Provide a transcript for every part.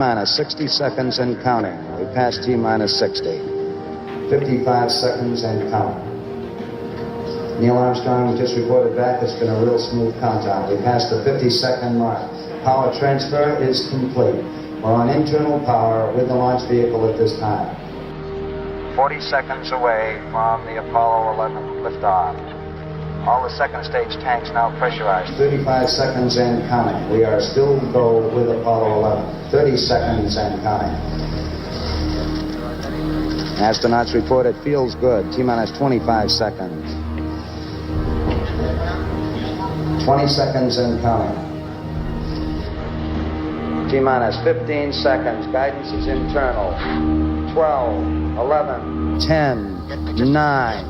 Minus 60 seconds and counting. We passed T minus 60. 55 seconds and counting. Neil Armstrong just reported back. It's been a real smooth countdown. We passed the 50-second mark. Power transfer is complete. We're on internal power with the launch vehicle at this time. 40 seconds away from the Apollo 11 liftoff. All the second stage tanks now pressurized. 35 seconds and counting. We are still go with Apollo 11. 30 seconds and counting. Astronauts report it feels good. T-minus 25 seconds. 20 seconds and counting. T-minus 15 seconds. Guidance is internal. 12, 11, 10, 9.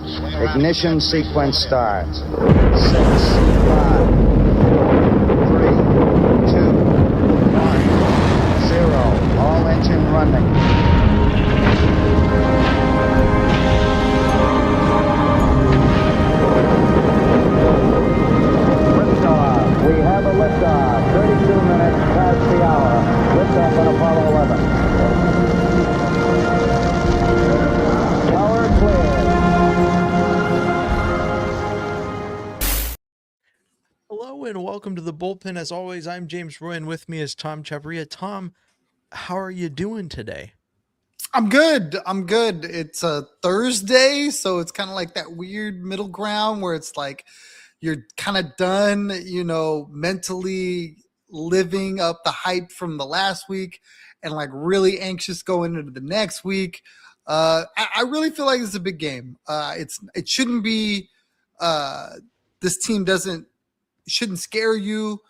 Ignition sequence starts. 6, 5, 4, 3, 2, 1, 0. All engine running. Liftoff. We have a liftoff. 32 minutes past the hour. Liftoff on Apollo 11. Hello and welcome to the Bullpen. As always, I'm James Roy, and with me is Tom Chavarria. Tom, how are you doing today? I'm good. It's a Thursday, so it's kind of like that weird middle ground where it's like you're kind of done, mentally living up the hype from the last week and like really anxious going into the next week. I really feel like it's a big game. It shouldn't be. This team shouldn't scare you,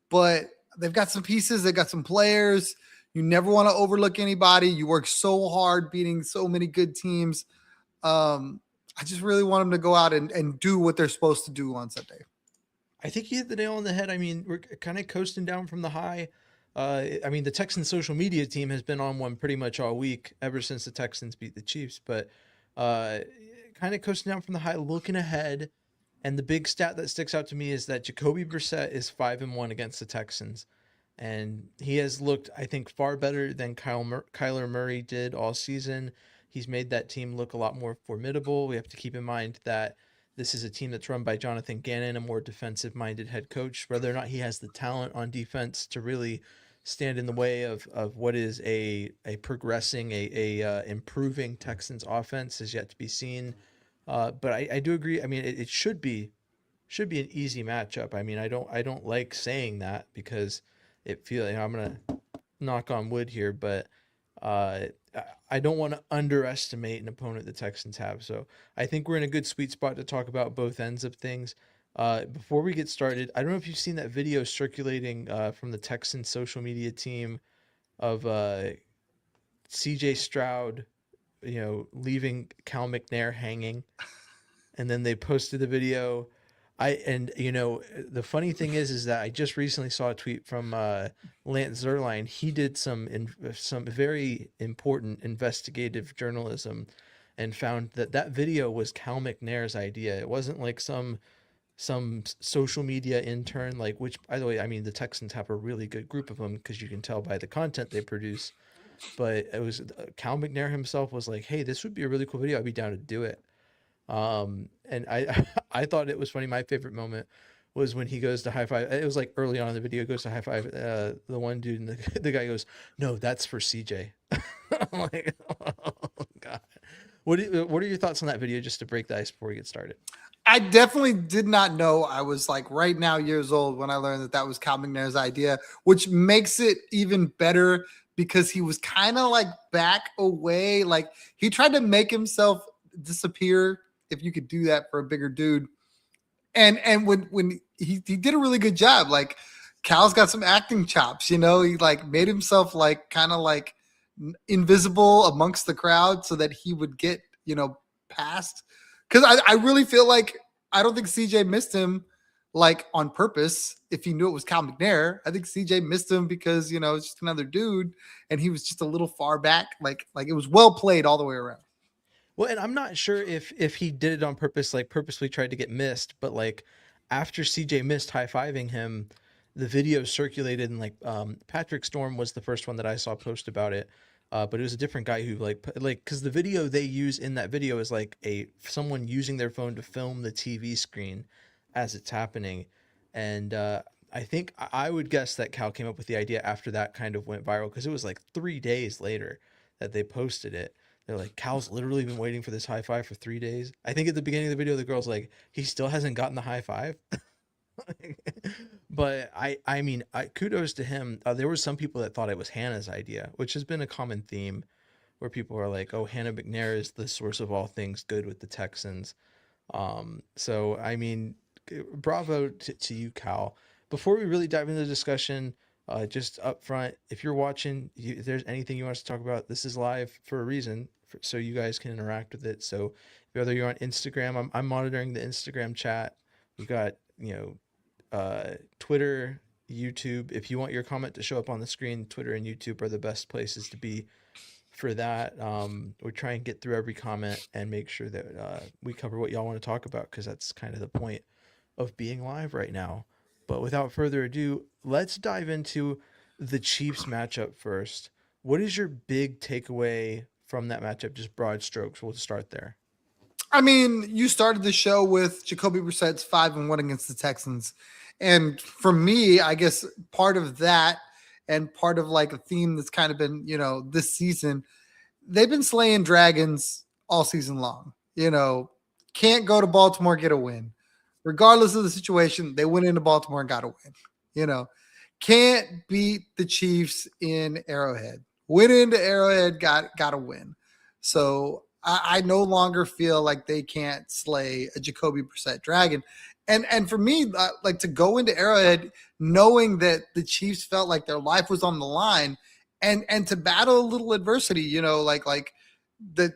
but they've got some pieces. They've got some players. You never want to overlook anybody. You work so hard beating so many good teams. I just really want them to go out and do what they're supposed to do on Sunday. I think you hit the nail on the head. I mean, we're kind of coasting down from the high. The Texans social media team has been on one pretty much all week ever since the Texans beat the Chiefs, but kind of coasting down from the high, looking ahead. And the big stat that sticks out to me is that Jacoby Brissett is 5-1 against the Texans. And he has looked, I think, far better than Kyler Murray did all season. He's made that team look a lot more formidable. We have to keep in mind that this is a team that's run by Jonathan Gannon, a more defensive-minded head coach. Whether or not he has the talent on defense to really stand in the way of what is a progressing, improving Texans offense is yet to be seen. But I do agree. I mean, it should be an easy matchup. I mean, I don't like saying that because it feels, I'm gonna knock on wood here, but I don't want to underestimate an opponent the Texans have. So I think we're in a good sweet spot to talk about both ends of things. Before we get started, I don't know if you've seen that video circulating from the Texans social media team of C.J. Stroud, leaving Cal McNair hanging, and then they posted the video. The funny thing is that I just recently saw a tweet from Lance Zierlein. He did some very important investigative journalism and found that video was Cal McNair's idea. It wasn't like some social media intern, which, by the way, I mean, the Texans have a really good group of them because you can tell by the content they produce. But it was Cal McNair himself was like, "Hey, this would be a really cool video. I'd be down to do it." And I thought it was funny. My favorite moment was when he goes to high five. It was like early on in the video, goes to high five the one dude, and the guy goes, "No, that's for CJ." I'm like, oh God. What are your thoughts on that video, just to break the ice before we get started? I definitely did not know. I was like right now years old when I learned that was Cal McNair's idea, which makes it even better because he was kind of like back away. Like he tried to make himself disappear, if you could do that for a bigger dude. And when he did a really good job. Like Cal's got some acting chops, he like made himself like kind of like invisible amongst the crowd so that he would get, past. Because I really feel like I don't think CJ missed him like on purpose. If he knew it was Cal McNair, I think CJ missed him because, it's just another dude and he was just a little far back. Like it was well played all the way around. Well, and I'm not sure if he did it on purpose, like purposely tried to get missed, but like after CJ missed high-fiving him, the video circulated, and like Patrick Storm was the first one that I saw post about it. But it was a different guy who because the video they use in that video is like someone using their phone to film the TV screen as it's happening. And I think I would guess that Cal came up with the idea after that kind of went viral, because it was like 3 days later that they posted it. They're like, Cal's literally been waiting for this high five for 3 days. I think at the beginning of the video, the girl's like, he still hasn't gotten the high five. But I mean, kudos to him. There were some people that thought it was Hannah's idea, which has been a common theme, where people are like, "Oh, Hannah McNair is the source of all things good with the Texans." So I mean, bravo to you, Cal. Before we really dive into the discussion, just up front, if you're watching, if there's anything you want us to talk about, this is live for a reason, so you guys can interact with it. So whether you're on Instagram, I'm monitoring the Instagram chat. We got, Twitter, YouTube. If you want your comment to show up on the screen, Twitter and YouTube are the best places to be for that. We try and get through every comment and make sure that we cover what y'all want to talk about, because that's kind of the point of being live right now. But without further ado, let's dive into the Chiefs matchup first. What is your big takeaway from that matchup? Just broad strokes. We'll start there. I mean, you started the show with Jacoby Brissett's 5-1 against the Texans. And for me, I guess part of that, and part of like a theme that's kind of been, this season, they've been slaying dragons all season long. Can't go to Baltimore, get a win. Regardless of the situation, they went into Baltimore and got a win. Can't beat the Chiefs in Arrowhead. Went into Arrowhead, got a win. So I no longer feel like they can't slay a Jacoby Brissett dragon. And for me, like, to go into Arrowhead knowing that the Chiefs felt like their life was on the line, and to battle a little adversity, like the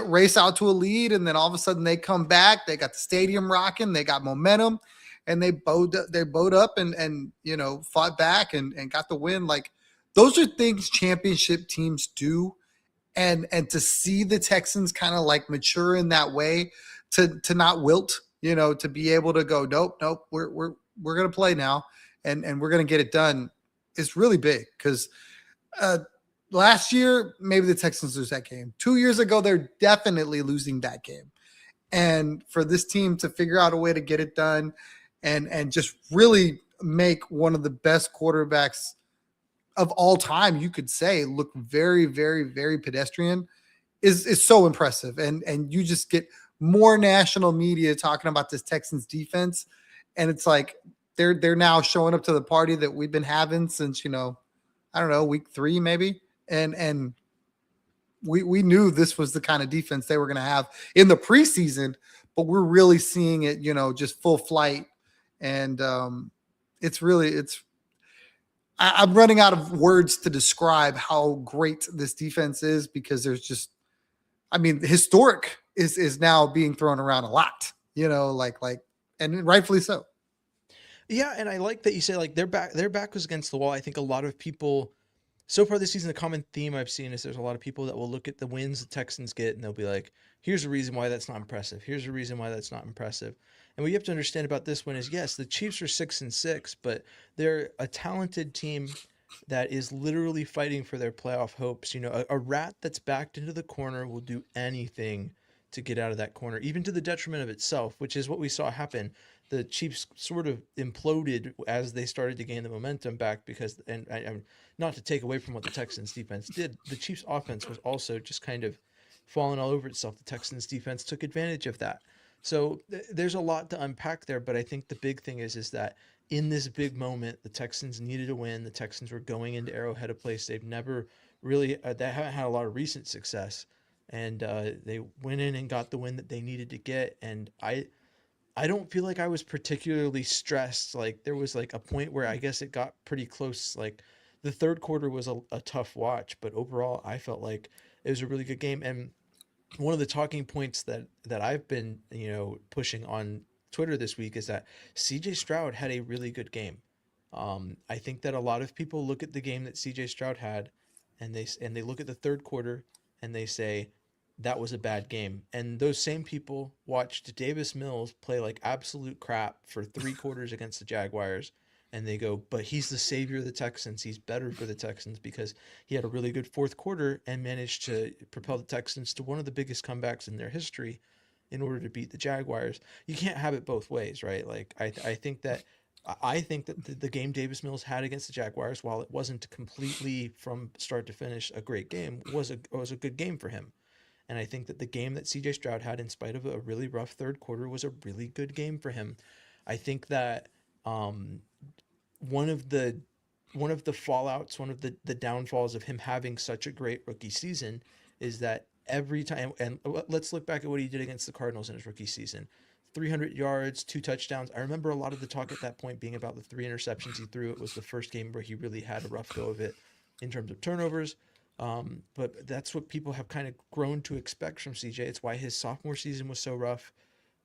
race out to a lead, and then all of a sudden they come back, they got the stadium rocking, they got momentum, and they bowed up and fought back and got the win. Like, those are things championship teams do. And to see the Texans kind of like mature in that way, to not wilt, to be able to go, nope, we're gonna play now, and we're gonna get it done, is really big. Because last year maybe the Texans lose that game. 2 years ago they're definitely losing that game. And for this team to figure out a way to get it done, and just really make one of the best quarterbacks of all time, you could say, look very, very, very pedestrian, is so impressive. And you just get more national media talking about this Texans defense. And it's like, they're now showing up to the party that we've been having since, I don't know, week 3, maybe. And we knew this was the kind of defense they were going to have in the preseason, but we're really seeing it, just full flight. And I'm running out of words to describe how great this defense is, because there's just, historic is now being thrown around a lot, and rightfully so. Yeah, and I like that you say, like, their back was against the wall. I think a lot of people so far this season, the common theme I've seen is there's a lot of people that will look at the wins the Texans get and they'll be like, here's a reason why that's not impressive. Here's a reason why that's not impressive. And what you have to understand about this one is, yes, the Chiefs are 6-6, but they're a talented team that is literally fighting for their playoff hopes. A rat that's backed into the corner will do anything to get out of that corner, even to the detriment of itself, which is what we saw happen. The Chiefs sort of imploded as they started to gain the momentum back, because, and not to take away from what the Texans defense did, the Chiefs offense was also just kind of falling all over itself. The Texans defense took advantage of that. So there's a lot to unpack there, but I think the big thing is that in this big moment, the Texans needed a win. The Texans were going into Arrowhead, a place they've never really, they haven't had a lot of recent success, and they went in and got the win that they needed to get. And I don't feel like I was particularly stressed. Like, there was like a point where I guess it got pretty close. Like, the third quarter was a tough watch, but overall I felt like it was a really good game. And one of the talking points that I've been, pushing on Twitter this week is that CJ Stroud had a really good game. I think that a lot of people look at the game that CJ Stroud had, and they look at the third quarter and they say that was a bad game. And those same people watched Davis Mills play like absolute crap for 3 quarters against the Jaguars and they go, but he's the savior of the Texans. He's better for the Texans because he had a really good fourth quarter and managed to propel the Texans to one of the biggest comebacks in their history in order to beat the Jaguars. You can't have it both ways, right? Like I think that the game Davis Mills had against the Jaguars, while it wasn't completely from start to finish a great game, was a good game for him. And I think that the game that CJ Stroud had, in spite of a really rough third quarter, was a really good game for him. I think that um, one of the fallouts, one of the downfalls of him having such a great rookie season is that every time, and let's look back at what he did against the Cardinals in his rookie season. 300 yards, 2 touchdowns. I remember a lot of the talk at that point being about the 3 interceptions he threw. It was the first game where he really had a rough go of it in terms of turnovers. But that's what people have kind of grown to expect from CJ. It's why his sophomore season was so rough,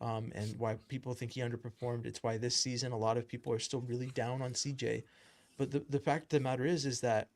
and why people think he underperformed. It's why this season a lot of people are still really down on CJ. But the fact of the matter is that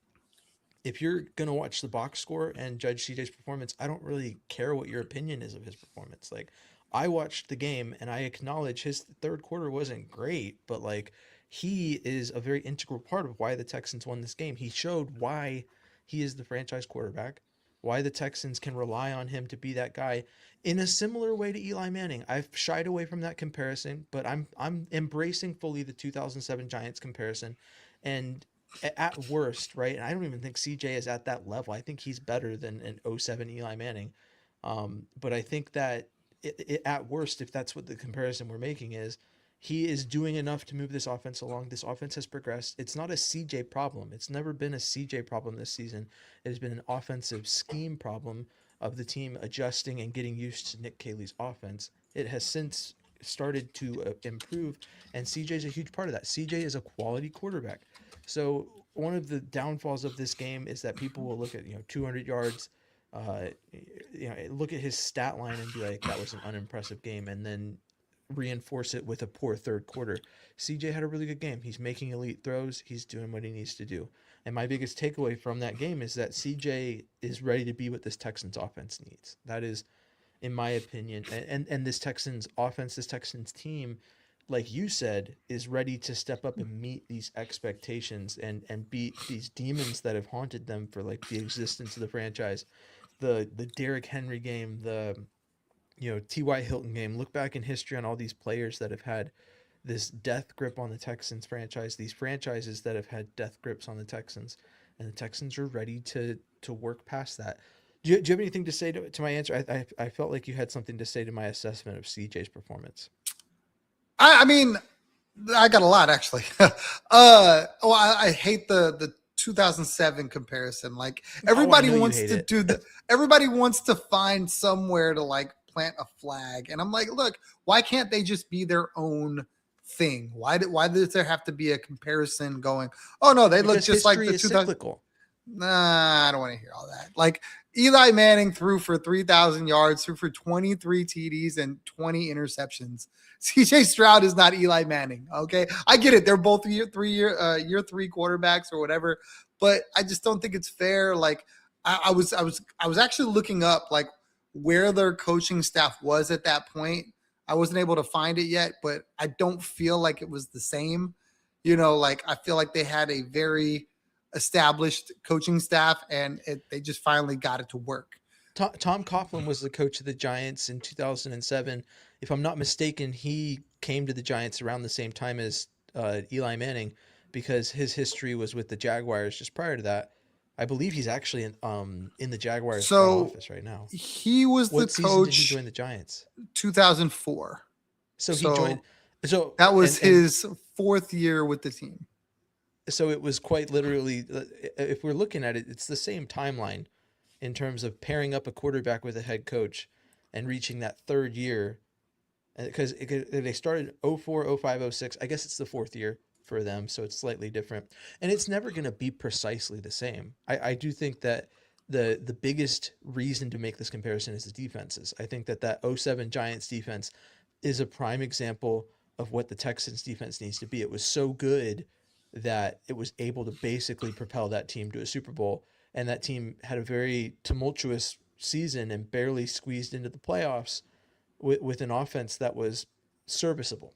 if you're going to watch the box score and judge CJ's performance, I don't really care what your opinion is of his performance. Like, I watched the game and I acknowledge his third quarter wasn't great, but like, he is a very integral part of why the Texans won this game. He showed why he is the franchise quarterback, why the Texans can rely on him to be that guy in a similar way to Eli Manning. I've shied away from that comparison, but I'm embracing fully the 2007 Giants comparison. And at worst, right? And I don't even think CJ is at that level. I think he's better than an '07 Eli Manning. But I think that at worst, if that's what the comparison we're making is, he is doing enough to move this offense along. This offense has progressed. It's not a CJ problem. It's never been a CJ problem this season. It has been an offensive scheme problem of the team adjusting and getting used to Nick Caley's offense. It has since started to improve, and CJ is a huge part of that. CJ is a quality quarterback. So one of the downfalls of this game is that people will look at 200 yards, look at his stat line and be like, that was an unimpressive game, and then reinforce it with a poor third quarter. CJ had a really good game. He's making elite throws. He's doing what he needs to do. And my biggest takeaway from that game is that CJ is ready to be what this Texans offense needs. That is, in my opinion, and this Texans offense, this Texans team, like you said, is ready to step up and meet these expectations and beat these demons that have haunted them for like the existence of the franchise. The Derrick Henry game, the T.Y. Hilton game. Look back in history on all these players that have had this death grip on the Texans franchise, these franchises that have had death grips on the Texans, and the Texans are ready to work past that. Do you have anything to say to my answer? I felt like you had something to say to my assessment of CJ's performance. I mean, I got a lot actually. I hate the 2007 comparison. Like everybody wants to do the. Everybody wants to find somewhere to like plant a flag, and I'm like, look, why can't they just be their own thing? Why does there have to be a comparison going? Oh no, they look just like the 2000. Nah, I don't want to hear all that. Like Eli Manning threw for 3,000 yards, threw for 23 TDs and 20 interceptions. CJ Stroud is not Eli Manning. Okay. I get it. They're both year three quarterbacks or whatever, but I just don't think it's fair. Like I was actually looking up like where their coaching staff was at that point. I wasn't able to find it yet, but I don't feel like it was the same. Like I feel like they had a very established coaching staff and they just finally got it to work. Tom Coughlin was the coach of the Giants in 2007. If I'm not mistaken, he came to the Giants around the same time as Eli Manning because his history was with the Jaguars just prior to that. I believe he's actually in the Jaguars front office right now. He was what the season coach. Did he join the Giants? 2004. So he joined. So that was his fourth year with the team. So it was quite literally, if we're looking at it, it's the same timeline in terms of pairing up a quarterback with a head coach and reaching that third year. Because they started 04, 05, 06. I guess it's the fourth year for them, so it's slightly different. And it's never going to be precisely the same. I do think that the biggest reason to make this comparison is the defenses. I think that 07 Giants defense is a prime example of what the Texans defense needs to be. It was so good that it was able to basically propel that team to a Super Bowl. And that team had a very tumultuous season and barely squeezed into the playoffs with an offense that was serviceable.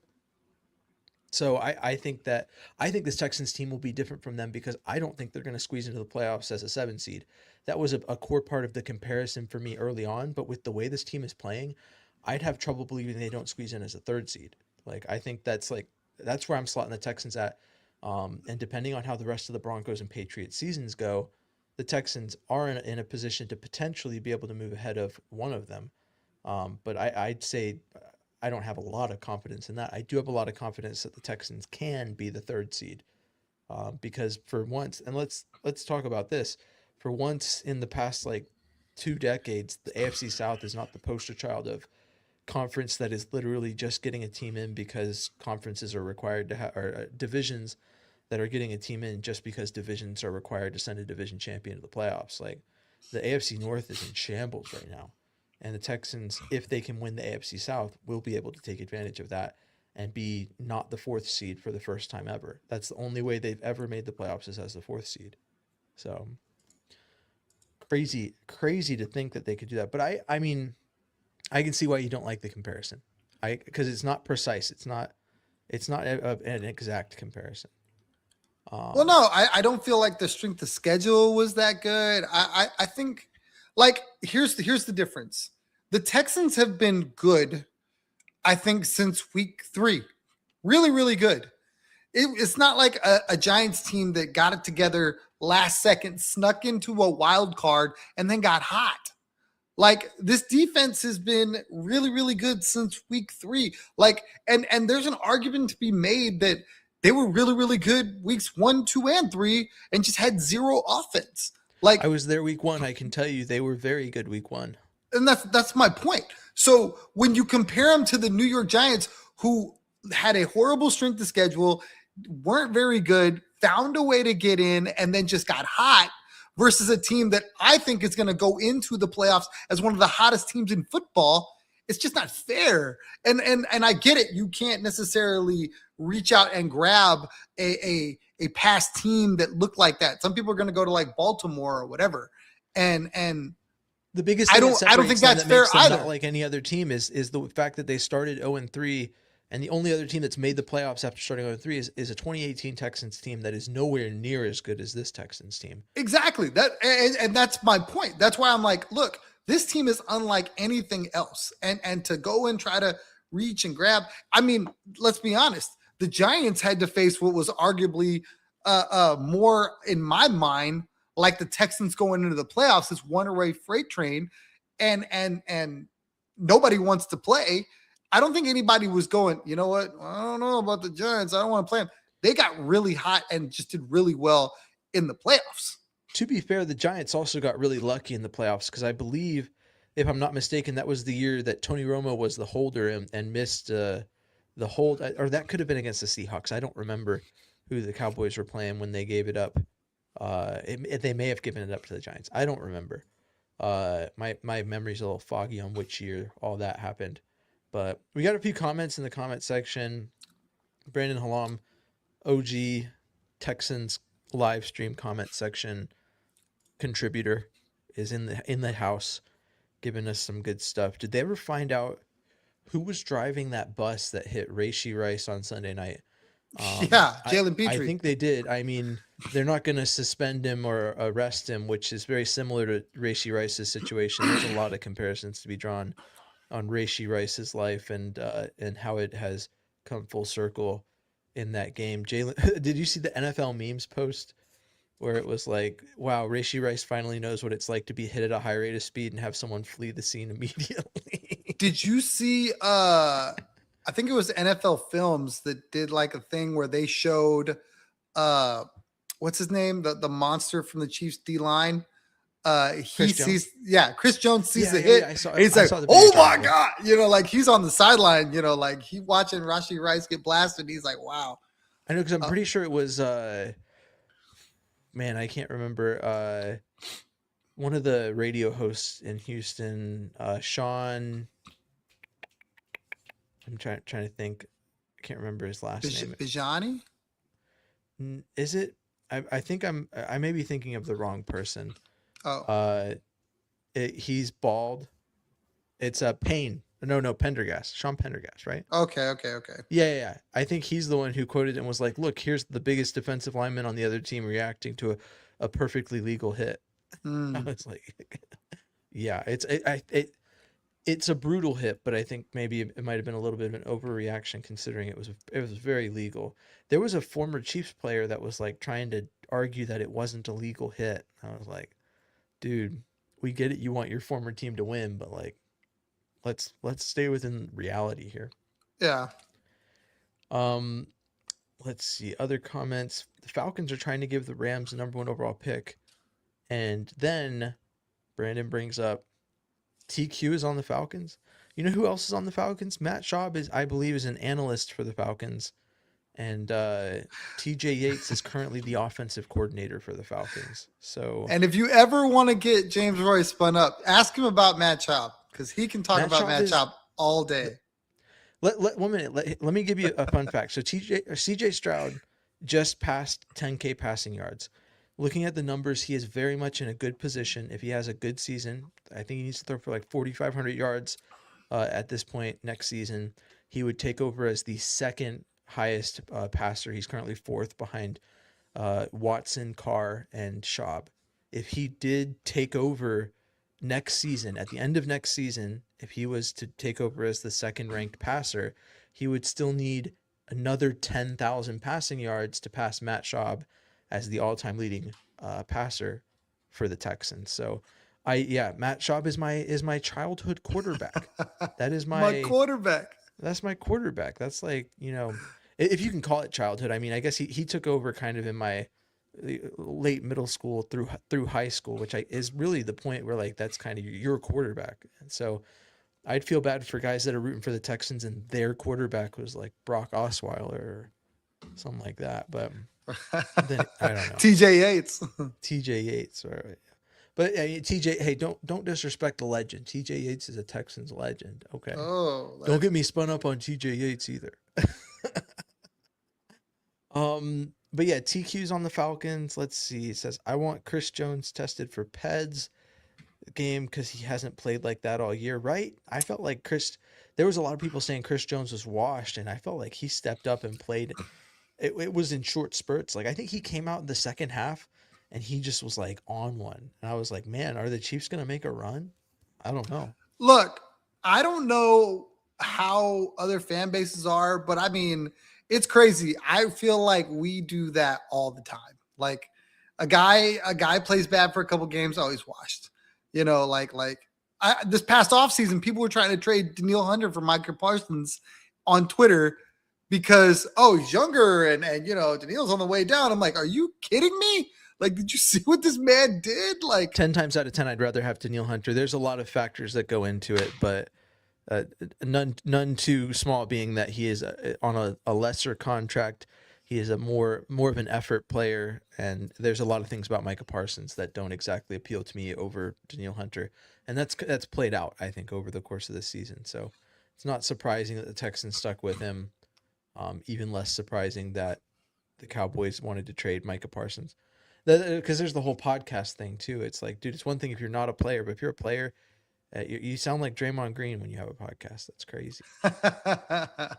So I think this Texans team will be different from them because I don't think they're going to squeeze into the playoffs as a 7 seed. That was a core part of the comparison for me early on, but with the way this team is playing, I'd have trouble believing they don't squeeze in as a 3rd seed. Like I think that's where I'm slotting the Texans at. And depending on how the rest of the Broncos and Patriots seasons go, the Texans are in a position to potentially be able to move ahead of one of them. But I'd say I don't have a lot of confidence in that. I do have a lot of confidence that the Texans can be the 3rd seed, because for once, and let's talk about this. For once in the past like 2 decades, the AFC South is not the poster child of conference that is literally just getting a team in because conferences are required to have, or divisions that are getting a team in just because divisions are required to send a division champion to the playoffs. Like the AFC North is in shambles right now. And the Texans, if they can win the AFC South, will be able to take advantage of that and be not the 4th seed for the first time ever. That's the only way they've ever made the playoffs is as the 4th seed. So crazy to think that they could do that. But I mean, I can see why you don't like the comparison. Because it's not precise. It's not an exact comparison. Well, no, I don't feel like the strength of schedule was that good. I think like here's the difference. The Texans have been good, I think, since week 3. Really, really good. It's not like a Giants team that got it together last second, snuck into a wild card, and then got hot. Like this defense has been really, really good since week 3. Like, and there's an argument to be made that they were really, really good weeks 1, 2, and 3, and just had zero offense. Like I was there week 1. I can tell you they were very good week 1. And that's my point. So when you compare them to the New York Giants, who had a horrible strength of schedule, weren't very good, found a way to get in, and then just got hot, versus a team that I think is going to go into the playoffs as one of the hottest teams in football, it's just not fair. And I get it. You can't necessarily reach out and grab a past team that looked like that. Some people are going to go to like Baltimore or whatever. And the biggest I thing don't think that's fair either. Not like any other team is the fact that they started 0-3, and the only other team that's made the playoffs after starting 0-3 is a 2018 Texans team that is nowhere near as good as this Texans team. Exactly. And that's my point. That's why I'm like, look, this team is unlike anything else. And to go and try to reach and grab, I mean, let's be honest. The Giants had to face what was arguably more, in my mind, like the Texans going into the playoffs, this one-way freight train, and nobody wants to play. I don't think anybody was going, you know what? I don't know about the Giants. I don't want to play them. They got really hot and just did really well in the playoffs. To be fair, the Giants also got really lucky in the playoffs because I believe, if I'm not mistaken, that was the year that Tony Romo was the holder and missed the hold, or that could have been against the Seahawks. I don't remember who the Cowboys were playing when they gave it up. They may have given it up to the Giants. I don't remember. My memory's a little foggy on which year all that happened. But we got a few comments in the comment section. Brandon Halam, OG Texans live stream comment section contributor, is in the house giving us some good stuff. Did they ever find out who was driving that bus that hit Rashee Rice on Sunday night? Yeah, Jalen Petrie. I think they did. I mean, they're not going to suspend him or arrest him, which is very similar to Rashee Rice's situation. There's a lot of comparisons to be drawn on Rashee Rice's life and how it has come full circle in that game. Jalen, did you see the NFL memes post where it was like, wow, Rashee Rice finally knows what it's like to be hit at a high rate of speed and have someone flee the scene immediately? Did you see, I think it was NFL Films that did like a thing where they showed, what's his name? The monster from the Chiefs D-line. Chris Jones sees the hit. Yeah, he's like, oh my God, like he's on the sideline, like he watching Rashee Rice get blasted. He's like, wow. I know, because I'm pretty sure it was, man, I can't remember. One of the radio hosts in Houston, Sean. I'm trying to think. I can't remember his last name. Bijani? Is it? I think I may be thinking of the wrong person. Oh, he's bald. It's Payne. No, Pendergast. Sean Pendergast, right? Okay. Yeah. I think he's the one who quoted it and was like, "Look, here's the biggest defensive lineman on the other team reacting to a perfectly legal hit." I Mm. was like, "Yeah, it's a brutal hit, but I think maybe it might have been a little bit of an overreaction considering it was very legal." There was a former Chiefs player that was like trying to argue that it wasn't a legal hit. I was like, "Dude, we get it. You want your former team to win, but like, let's stay within reality here." Yeah. Um, let's see other comments. The Falcons are trying to give the Rams the number 1 overall pick, and then Brandon brings up TQ is on the Falcons. You know who else is on the Falcons? Matt Schaub is, I believe, is an analyst for the Falcons, and TJ Yates is currently the offensive coordinator for the Falcons. So And if you ever want to get James Roy spun up, ask him about Matt Schaub because he can talk Matt about Schaub Matt is Schaub all day. let 1 minute. Let me give you a fun fact. So CJ Stroud just passed 10K passing yards. Looking at the numbers, he is very much in a good position. If he has a good season, I think he needs to throw for like 4,500 yards at this point next season. He would take over as the second highest passer. He's currently fourth behind Watson, Carr, and Schaub. If he did take over next season, at the end of next season, if he was to take over as the second ranked passer, he would still need another 10,000 passing yards to pass Matt Schaub as the all-time leading passer for the Texans. So Matt Schaub is my childhood quarterback. That is My my quarterback. that's my quarterback. That's like, if you can call it childhood. I mean, I guess he took over kind of in my late middle school through high school, which is really the point where like that's kind of your quarterback. And so I'd feel bad for guys that are rooting for the Texans and their quarterback was like Brock Osweiler or something like that. But then I don't know. TJ Yates. TJ Yates, right? But TJ, hey, don't disrespect the legend. TJ Yates is a Texans legend. Okay. Oh, Don't get me spun up on TJ Yates either. But yeah, TQ's on the Falcons. Let's see. It says, I want Chris Jones tested for PEDS game because he hasn't played like that all year, right? I felt like there was a lot of people saying Chris Jones was washed, and I felt like he stepped up and played. It was in short spurts. Like, I think he came out in the second half and he just was like on one. And I was like, man, are the Chiefs going to make a run? I don't know. look, I don't know how other fan bases are, but I mean, it's crazy. I feel like we do that all the time. Like a guy plays bad for a couple games, oh, he's washed. This past offseason, people were trying to trade Daniil Hunter for Micah Parsons on Twitter because he's younger and Daniil's on the way down. I'm like, are you kidding me? Like, did you see what this man did? Like 10 times out of 10, I'd rather have Daniil Hunter. There's a lot of factors that go into it, but none too small, being that he is on a lesser contract. He is a more of an effort player, and there's a lot of things about Micah Parsons that don't exactly appeal to me over Daniil Hunter, and that's played out, I think, over the course of this season. So it's not surprising that the Texans stuck with him. Even less surprising that the Cowboys wanted to trade Micah Parsons, because there's the whole podcast thing too. It's like, dude, it's one thing if you're not a player, but if you're a player, you sound like Draymond Green when you have a podcast. That's crazy. I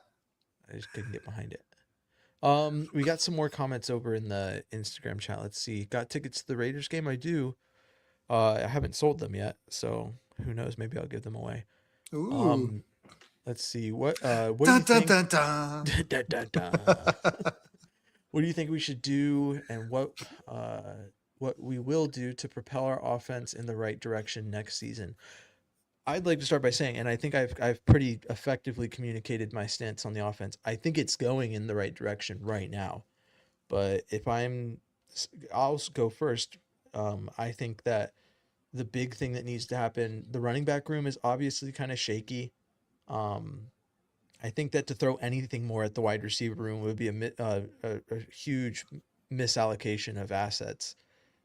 just couldn't get behind it. We got some more comments over in the Instagram chat. Let's see. Got tickets to the Raiders game? I do. I haven't sold them yet, so who knows? Maybe I'll give them away. ooh. Let's see. What do you Dun, dun, think? dun, dun. Dun, dun, dun. What do you think we should do, and what we will do to propel our offense in the right direction next season? I'd like to start by saying, and I think I've pretty effectively communicated my stance on the offense. I think it's going in the right direction right now. But I'll go first. I think that the big thing that needs to happen, the running back room is obviously kind of shaky. I think that to throw anything more at the wide receiver room would be a huge misallocation of assets.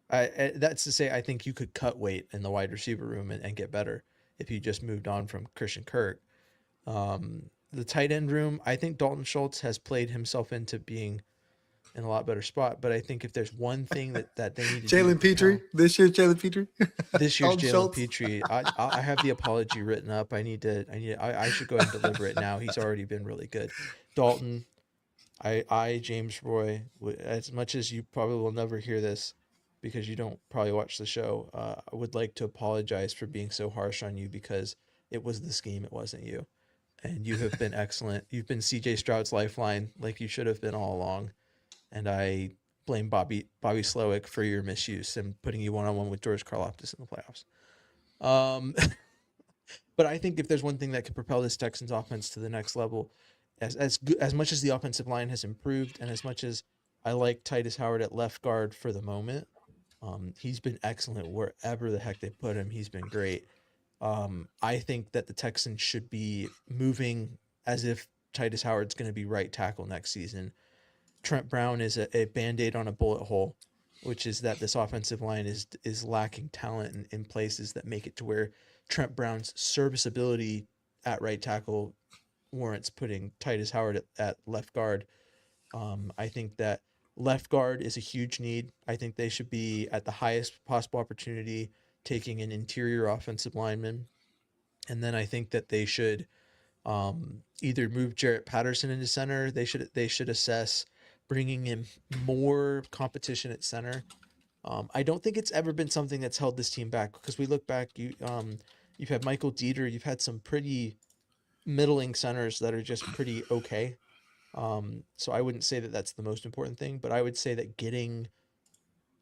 That's to say, I think you could cut weight in the wide receiver room and get better if you just moved on from Christian Kirk. The tight end room, I think Dalton Schultz has played himself into being in a lot better spot. But I think if there's one thing that they need to do to Jalen Petrie propel this year. Jalen Petrie. this year's Dalton Jalen Schultz. Petrie, I have the apology written up. I should go ahead and deliver it now. He's already been really good. Dalton, James Roy, as much as you probably will never hear this because you don't probably watch the show, I would like to apologize for being so harsh on you because it was the scheme, it wasn't you. And you have been excellent. You've been CJ Stroud's lifeline like you should have been all along. And I blame Bobby Slowick for your misuse and putting you one-on-one with George Karlaftis in the playoffs. But I think if there's one thing that could propel this Texans offense to the next level, as much as the offensive line has improved and as much as I like Titus Howard at left guard for the moment, he's been excellent wherever the heck they put him. He's been great. I think that the Texans should be moving as if Titus Howard's going to be right tackle next season. Trent Brown is a Band-Aid on a bullet hole, which is that this offensive line is lacking talent in places that make it to where Trent Brown's serviceability at right tackle warrants putting Titus Howard at left guard. I think that left guard is a huge need. I think they should be at the highest possible opportunity taking an interior offensive lineman. And then I think that they should either move Jarrett Patterson into center. They should assess bringing in more competition at center. I don't think it's ever been something that's held this team back because we look back, you've had Michael Dieter, you've had some pretty middling centers that are just pretty okay. So I wouldn't say that that's the most important thing, but I would say that getting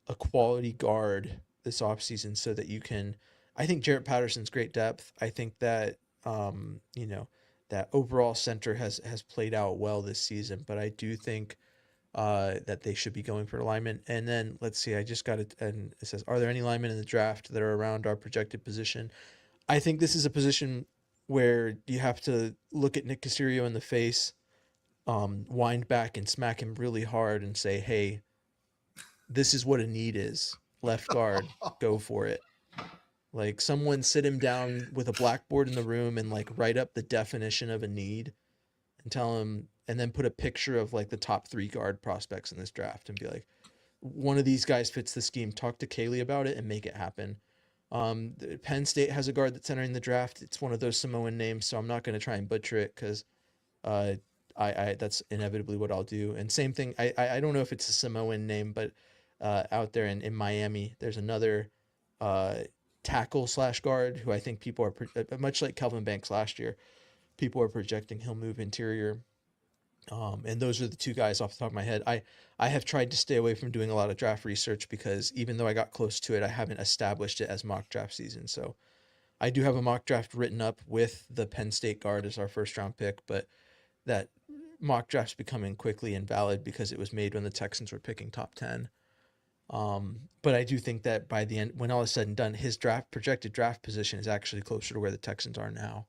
a quality guard this offseason so that you can, I think Jarrett Patterson's great depth. I think that, that overall center has played out well this season, but I do think that they should be going for alignment. And then let's see, I just got it. And it says, are there any linemen in the draft that are around our projected position? I think this is a position where you have to look at Nick Caserio in the face, wind back and smack him really hard and say, hey, this is what a need is. Left guard, go for it. Like someone sit him down with a blackboard in the room and like write up the definition of a need and tell him, and then put a picture of like the top 3 guard prospects in this draft and be like, one of these guys fits the scheme. Talk to Kaylee about it and make it happen. Penn State has a guard that's entering the draft. It's one of those Samoan names, so I'm not going to try and butcher it because I that's inevitably what I'll do. And same thing, I don't know if it's a Samoan name, but out there in Miami, there's another tackle / guard who I think people are much like Kelvin Banks last year. People are projecting he'll move interior. And those are the 2 guys off the top of my head. I have tried to stay away from doing a lot of draft research because even though I got close to it, I haven't established it as mock draft season. So I do have a mock draft written up with the Penn State guard as our first round pick, but that mock draft's becoming quickly invalid because it was made when the Texans were picking top 10. But I do think that by the end, when all is said and done, his projected draft position is actually closer to where the Texans are now.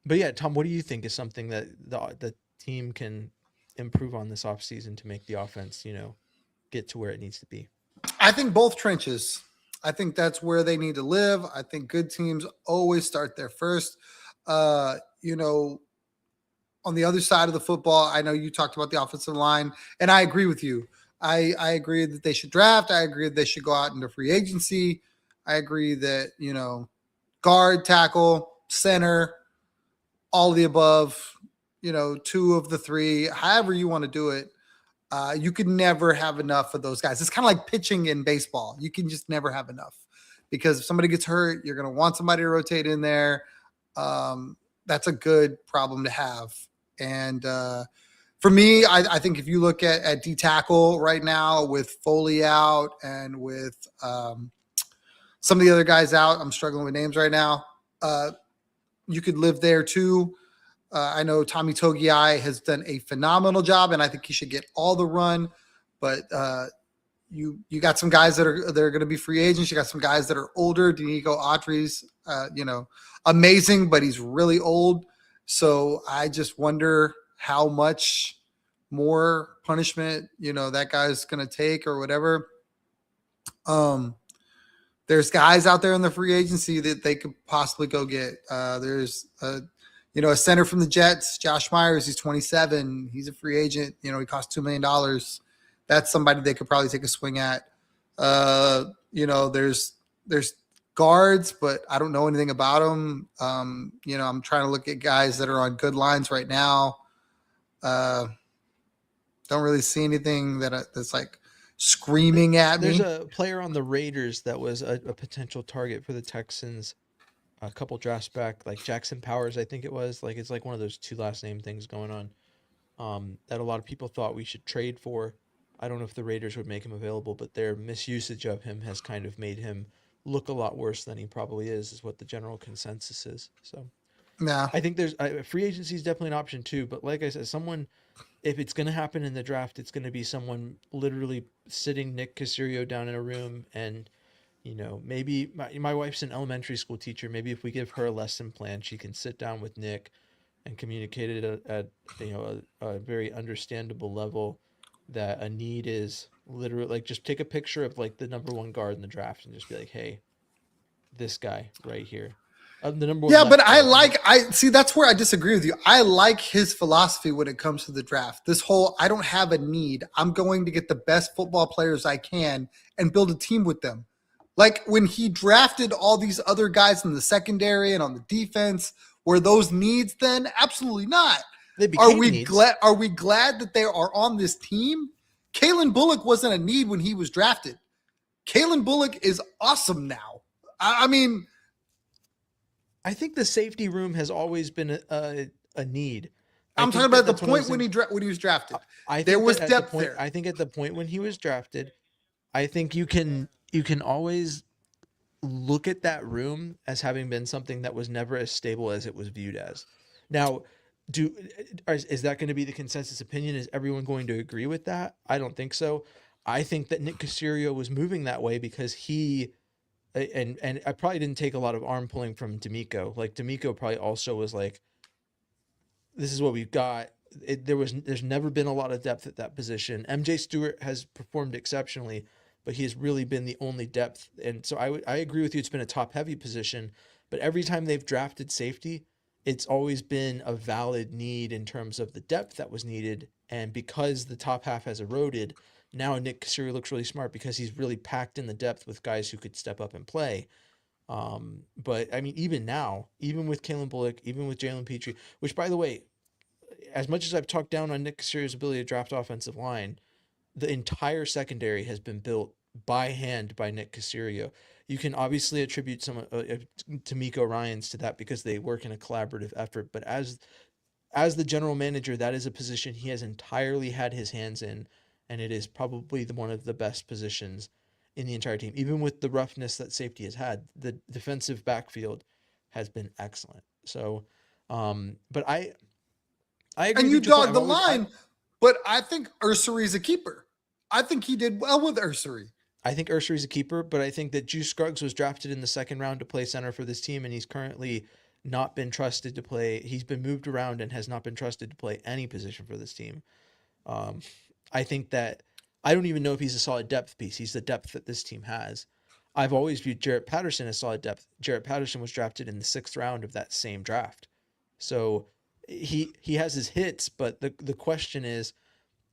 But yeah, Tom, what do you think is something that the team can improve on this offseason to make the offense, get to where it needs to be? I think both trenches. I think that's where they need to live. I think good teams always start there first. On the other side of the football, I know you talked about the offensive line, and I agree with you. I agree that they should draft. I agree that they should go out into free agency. I agree that, guard, tackle, center, all of the above, 2 of the 3, however you want to do it. You can never have enough of those guys. It's kind of like pitching in baseball. You can just never have enough because if somebody gets hurt, you're going to want somebody to rotate in there. That's a good problem to have. And for me, I think if you look at D tackle right now with Foley out and with some of the other guys out, I'm struggling with names right now. You could live there too. I know Tommy Togiai has done a phenomenal job, and I think he should get all the run. But you got some guys that are going to be free agents. You got some guys that are older. Danico Autry's, amazing, but he's really old. So I just wonder how much more punishment that guy's going to take or whatever. There's guys out there in the free agency that they could possibly go get. There's A center from the Jets, Josh Myers, he's 27. He's a free agent. He costs $2 million. That's somebody they could probably take a swing at. There's guards, but I don't know anything about them. I'm trying to look at guys that are on good lines right now. Don't really see anything that's like screaming at me. There's a player on the Raiders that was a potential target for the Texans a couple drafts back, like Jackson Powers, I think it was. Like, it's like one of those two last name things going on, that a lot of people thought we should trade for. I don't know if the Raiders would make him available, but their misusage of him has kind of made him look a lot worse than he probably is what the general consensus is. So Yeah. I think there's free agency is definitely an option too. But like I said, if it's going to happen in the draft, it's going to be someone literally sitting Nick Caserio down in a room and, maybe my wife's an elementary school teacher. Maybe if we give her a lesson plan, she can sit down with Nick and communicate it at a very understandable level that a need is literally, like, just take a picture of like the number one guard in the draft and just be like, hey, this guy right here. The number one. Yeah, but guard. I see that's where I disagree with you. I like his philosophy when it comes to the draft. This whole I don't have a need. I'm going to get the best football players I can and build a team with them. Like when he drafted all these other guys in the secondary and on the defense, were those needs then? Absolutely not. They became needs. Are we glad that they are on this team? Kalen Bullock wasn't a need when he was drafted. Kalen Bullock is awesome now. I mean, I think the safety room has always been a need. I'm talking about the point when he was drafted. There was depth there. I think at the point when he was drafted, I think you can always look at that room as having been something that was never as stable as it was viewed as. Now, is that going to be the consensus opinion? Is everyone going to agree with that? I don't think so. I think that Nick Caserio was moving that way because he and I probably didn't take a lot of arm pulling from D'Amico. Like D'Amico probably also was like, this is what we've got. There's never been a lot of depth at that position. MJ Stewart has performed exceptionally, but he has really been the only depth. And so I agree with you. It's been a top heavy position, but every time they've drafted safety, it's always been a valid need in terms of the depth that was needed. And because the top half has eroded, now Nick Caserio looks really smart because he's really packed in the depth with guys who could step up and play. But I mean, even now, even with Kalen Bullock, even with Jalen Petrie, which by the way, as much as I've talked down on Nick Caserio's ability to draft offensive line, the entire secondary has been built by hand by Nick Caserio. You can obviously attribute some to Miko Ryans to that because they work in a collaborative effort. But as the general manager, that is a position he has entirely had his hands in, and it is probably one of the best positions in the entire team. Even with the roughness that safety has had, the defensive backfield has been excellent. So, but I agree. And you dog the line, but I think Ursary a keeper. I think he did well with Ursary. I think Ursary's a keeper, but I think that Juice Scruggs was drafted in the second round to play center for this team, and he's currently not been trusted to play. He's been moved around and has not been trusted to play any position for this team. I think that I don't even know if he's a solid depth piece. He's the depth that this team has. I've always viewed Jarrett Patterson as solid depth. Jarrett Patterson was drafted in the 6th round of that same draft. So he has his hits, but the question is,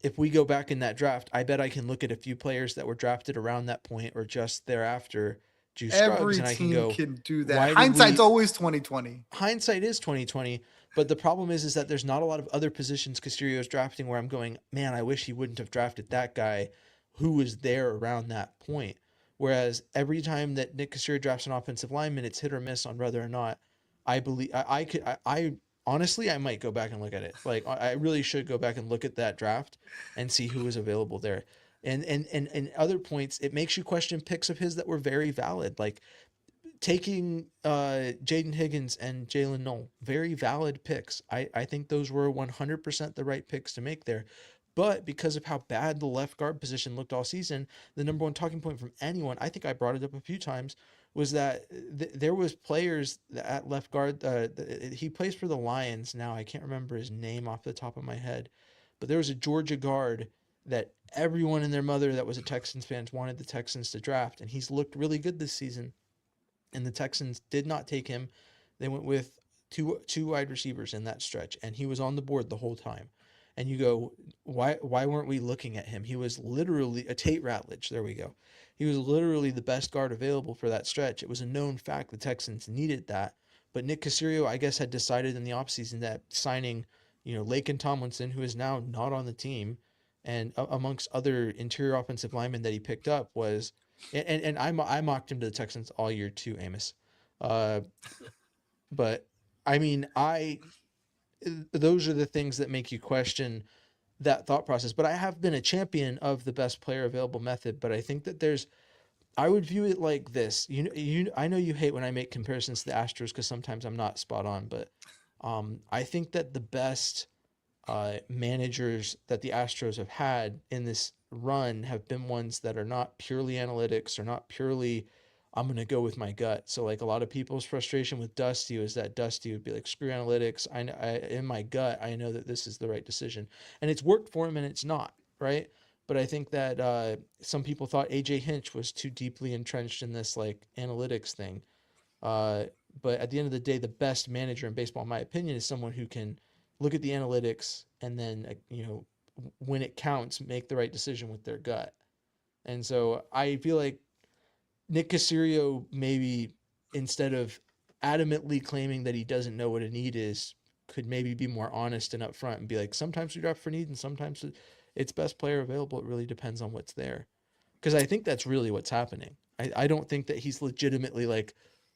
if we go back in that draft, I bet I can look at a few players that were drafted around that point or just thereafter, Juice Scruggs, and I can go, can do that. Hindsight's always 2020. Hindsight is 2020, but the problem is that there's not a lot of other positions Caserio's drafting where I'm going, man, I wish he wouldn't have drafted that guy who was there around that point. Whereas every time that Nick Caserio drafts an offensive lineman, it's hit or miss on whether or not I believe I honestly, I might go back and look at it. Like, I really should go back and look at that draft and see who was available there. And other points, it makes you question picks of his that were very valid. Like taking Jaden Higgins and Jalen Knoll, very valid picks. I think those were 100% the right picks to make there. But because of how bad the left guard position looked all season, the number one talking point from anyone, I think I brought it up a few times, was that there was players at left guard. He plays for the Lions now. I can't remember his name off the top of my head, but there was a Georgia guard that everyone and their mother that was a Texans fan wanted the Texans to draft, and he's looked really good this season. And the Texans did not take him. They went with two wide receivers in that stretch, and he was on the board the whole time. And you go, why weren't we looking at him? He was literally a Tate Ratledge. There we go. He was literally the best guard available for that stretch. It was a known fact the Texans needed that. But Nick Caserio, I guess, had decided in the offseason that signing, Laken Tomlinson, who is now not on the team, and amongst other interior offensive linemen that he picked up was, and I mocked him to the Texans all year too, Amos. But I mean, those are the things that make you question that thought process. But I have been a champion of the best player available method. But I think that I would view it like this. I know you hate when I make comparisons to the Astros because sometimes I'm not spot on. But I think that the best managers that the Astros have had in this run have been ones that are not purely analytics or not purely, I'm going to go with my gut. So like a lot of people's frustration with Dusty was that Dusty would be like, screw analytics. I in my gut, I know that this is the right decision, and it's worked for him and it's not, right? But I think that some people thought AJ Hinch was too deeply entrenched in this like analytics thing. But at the end of the day, the best manager in baseball, in my opinion, is someone who can look at the analytics and then, when it counts, make the right decision with their gut. And so I feel like Nick Caserio, maybe instead of adamantly claiming that he doesn't know what a need is, could maybe be more honest and upfront and be like, sometimes we draft for need and sometimes it's best player available. It really depends on what's there. Because I think that's really what's happening. I don't think that he's legitimately like,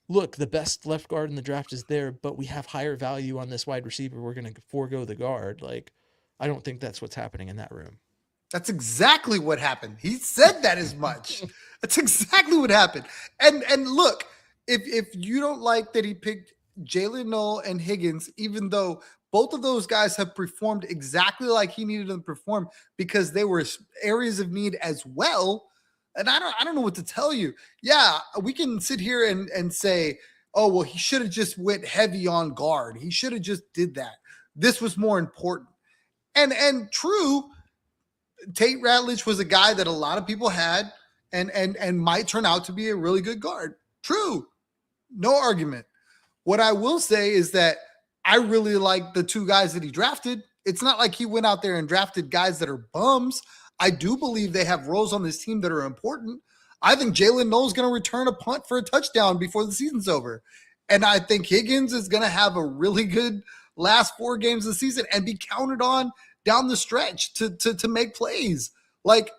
look, the best left guard in the draft is there, but we have higher value on this wide receiver. We're going to forego the guard. Like, I don't think that's what's happening in that room. That's exactly what happened. He said that as much. That's exactly what happened. And look, if you don't like that he picked Jalen Noel and Higgins, even though both of those guys have performed exactly like he needed them to perform because they were areas of need as well. And I don't know what to tell you. Yeah, we can sit here and say, oh, well, he should have just went heavy on guard. He should have just did that. This was more important. And true, Tate Ratledge was a guy that a lot of people had and might turn out to be a really good guard. True. No argument. What I will say is that I really like the two guys that he drafted. It's not like he went out there and drafted guys that are bums. I do believe they have roles on this team that are important. I think Jalen Noel's going to return a punt for a touchdown before the season's over. And I think Higgins is going to have a really good last 4 games of the season and be counted on down the stretch to make plays. Like,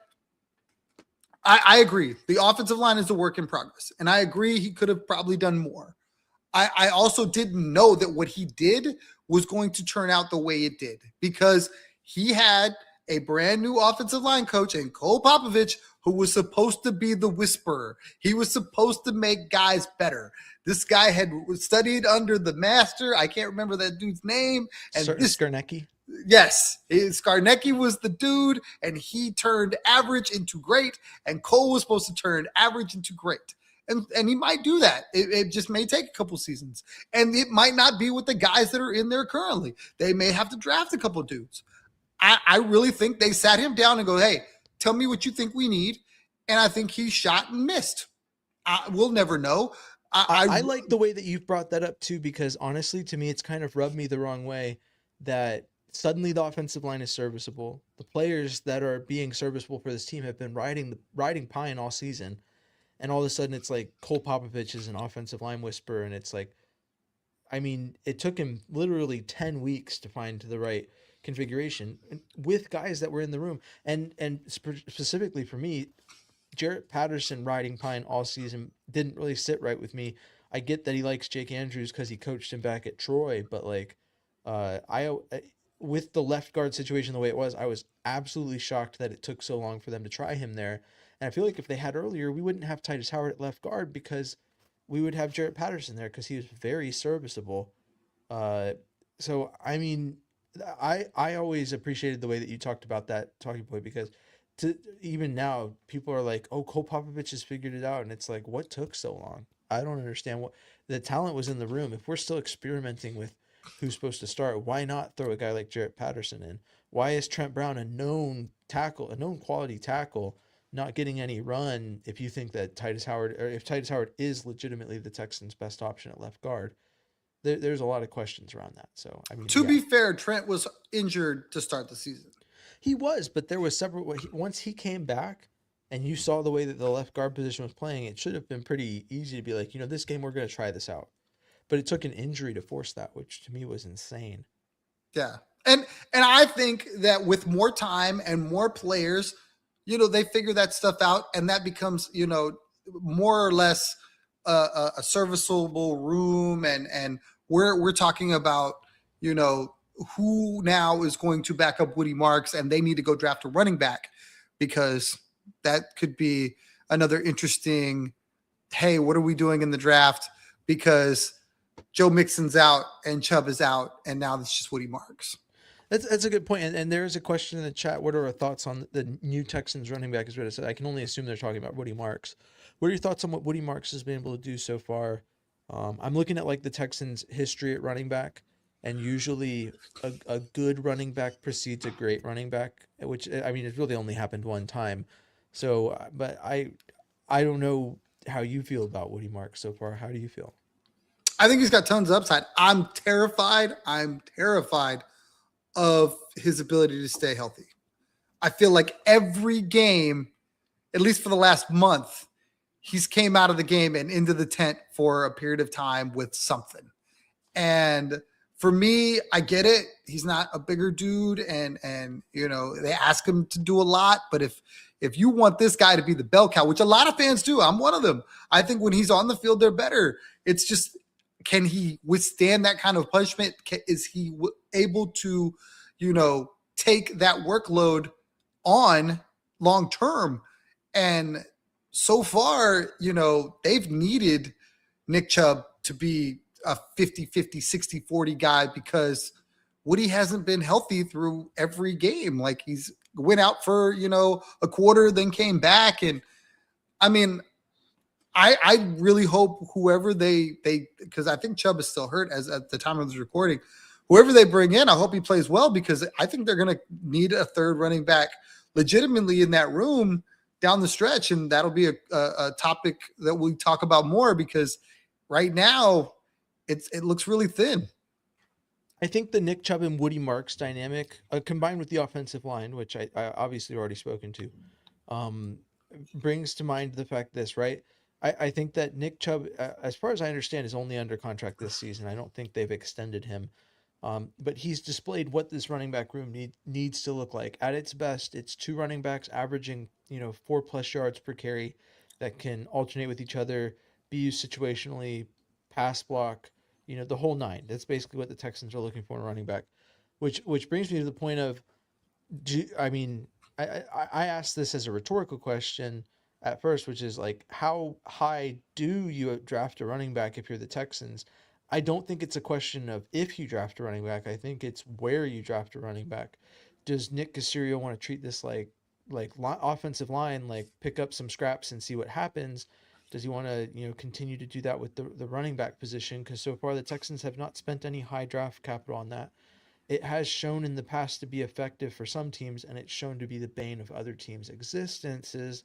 I agree. The offensive line is a work in progress. And I agree he could have probably done more. I also didn't know that what he did was going to turn out the way it did because he had a brand new offensive line coach in Cole Popovich who was supposed to be the whisperer. He was supposed to make guys better. This guy had studied under the master. I can't remember that dude's name. And Skarnecki. Yes, Skarnecki was the dude, and he turned average into great, and Cole was supposed to turn average into great. And he might do that. It just may take a couple seasons. And it might not be with the guys that are in there currently. They may have to draft a couple dudes. I really think they sat him down and go, hey, tell me what you think we need. And I think he shot and missed. We'll never know. I like the way that you've brought that up too, because honestly, to me, it's kind of rubbed me the wrong way that suddenly the offensive line is serviceable. The players that are being serviceable for this team have been riding pine all season. And all of a sudden it's like Cole Popovich is an offensive line whisperer. And it's like, I mean, it took him literally 10 weeks to find the right configuration with guys that were in the room. And specifically for me, Jarrett Patterson riding pine all season didn't really sit right with me. I get that he likes Jake Andrews because he coached him back at Troy, but like, with the left guard situation the way it was, I was absolutely shocked that it took so long for them to try him there. And I feel like if they had earlier, we wouldn't have Titus Howard at left guard because we would have Jarrett Patterson there because he was very serviceable. So, I mean, I always appreciated the way that you talked about that talking point because even now people are like, oh, Cole Popovich has figured it out. And it's like, what took so long? I don't understand what the talent was in the room. If we're still experimenting with who's supposed to start, why not throw a guy like Jarrett Patterson in? Why is Trent Brown a known quality tackle, not getting any run if you think that if Titus Howard is legitimately the Texans' best option at left guard? there's a lot of questions around that. So I mean, To yeah, be fair, Trent was injured to start the season. he was, but there was several. Once he came back, and you saw the way that the left guard position was playing, it should have been pretty easy to be like, this game we're going to try this out. But it took an injury to force that, which to me was insane. Yeah. And I think that with more time and more players, they figure that stuff out, and that becomes, more or less a serviceable room. And we're talking about, who now is going to back up Woody Marks, and they need to go draft a running back, because that could be another interesting, hey, what are we doing in the draft? Because Joe Mixon's out and Chubb is out, and now it's just Woody Marks. That's a good point. And there's a question in the chat. What are our thoughts on the new Texans running back? Is what I said. I can only assume they're talking about Woody Marks. What are your thoughts on what Woody Marks has been able to do so far? I'm looking at like the Texans' history at running back, and usually a good running back precedes a great running back, which I mean, it's really only happened one time. So, but I don't know how you feel about Woody Marks so far. How do you feel? I think he's got tons of upside. I'm terrified of his ability to stay healthy. I feel like every game, at least for the last month, he's came out of the game and into the tent for a period of time with something. And for me, I get it. He's not a bigger dude, and they ask him to do a lot. But if you want this guy to be the bell cow, which a lot of fans do, I'm one of them. I think when he's on the field, they're better. It's just, can he withstand that kind of punishment? Is he able to, take that workload on long term? And so far, they've needed Nick Chubb to be a 50-50, 60-40 guy, because Woody hasn't been healthy through every game. Like, he's went out for, a quarter, then came back. And I mean, I really hope whoever they because I think Chubb is still hurt as at the time of this recording. Whoever they bring in, I hope he plays well, because I think they're going to need a third running back legitimately in that room down the stretch, and that'll be a topic that we talk about more, because right now it looks really thin. I think the Nick Chubb and Woody Marks dynamic, combined with the offensive line, which I obviously already spoken to, brings to mind the fact this, right? I think that Nick Chubb, as far as I understand, is only under contract this season. I don't think they've extended him. But he's displayed what this running back room needs to look like. At its best, it's two running backs averaging, 4+ yards per carry that can alternate with each other, be used situationally, pass block, the whole nine. That's basically what the Texans are looking for in a running back. Which brings me to the point of, I asked this as a rhetorical question at first, which is like, how high do you draft a running back if you're the Texans? I don't think it's a question of if you draft a running back. I think it's where you draft a running back. Does Nick Caserio want to treat this like offensive line, like pick up some scraps and see what happens? Does he want to continue to do that with the running back position? Because so far the Texans have not spent any high draft capital on that. It has shown in the past to be effective for some teams, and it's shown to be the bane of other teams' existences.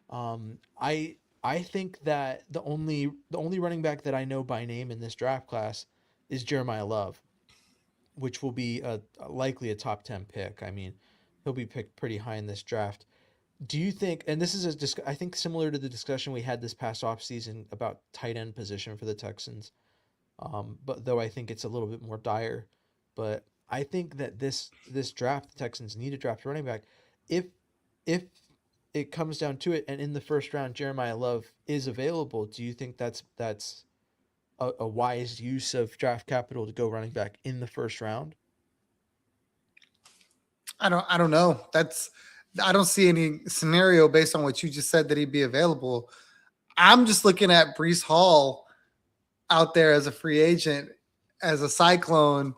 I think that the only running back that I know by name in this draft class is Jeremiah Love, which will be likely a top 10 pick. I mean, he'll be picked pretty high in this draft. Do you think, and this is I think similar to the discussion we had this past offseason about tight end position for the Texans, but though I think it's a little bit more dire, but I think that this draft, the Texans need to draft a running back. If it comes down to it, and in the first round Jeremiah Love is available, do you think that's a wise use of draft capital to go running back in the first round? I don't know. I don't see any scenario based on what you just said that he'd be available. I'm just looking at Breece Hall out there as a free agent, as a Cyclone,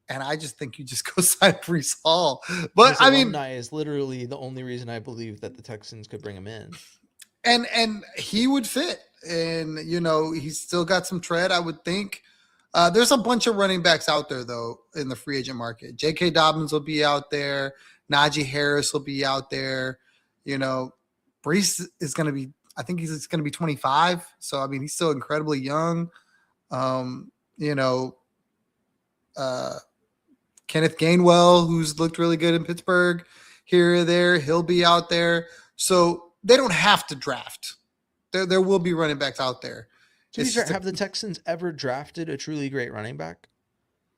and I just think you just go sign Breece Hall. But His alumni is literally the only reason I believe that the Texans could bring him in. And he would fit. And, he's still got some tread, I would think. There's a bunch of running backs out there, though, in the free agent market. J.K. Dobbins will be out there. Najee Harris will be out there. Breece is going to be, I think he's going to be 25. So, I mean, he's still incredibly young. you know, Kenneth Gainwell, who's looked really good in Pittsburgh here or there. He'll be out there. So they don't have to draft. There will be running backs out there. To be fair, have the Texans ever drafted a truly great running back?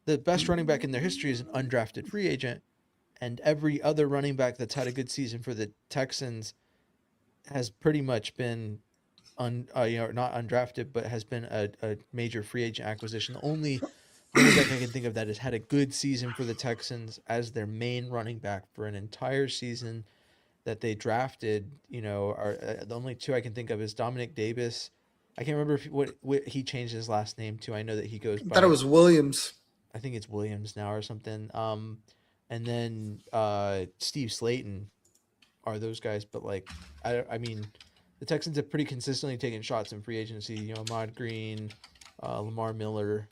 The best running back in their history is an undrafted free agent, and every other running back that's had a good season for the Texans has pretty much been not undrafted, but has been a major free agent acquisition. The only running back I can think of that has had a good season for the Texans as their main running back for an entire season that they drafted, are the only two I can think of is Dominic Davis. I can't remember what he changed his last name to. I know that he goes by. I thought it was Williams. I think it's Williams now or something. And then Steve Slayton are those guys, but I mean, the Texans have pretty consistently taken shots in free agency. Ahmad Green, Lamar Miller.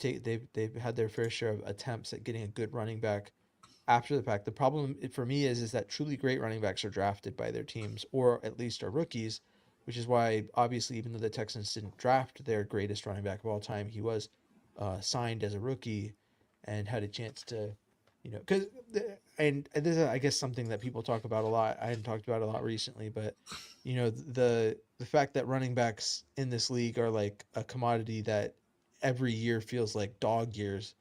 They've had their fair share of attempts at getting a good running back after the fact. The problem for me is that truly great running backs are drafted by their teams, or at least are rookies, which is why obviously even though the Texans didn't draft their greatest running back of all time, he was signed as a rookie and had a chance to, and this is I guess something that people talk about a lot. I hadn't talked about a lot recently, but the fact that running backs in this league are like a commodity that every year feels like dog years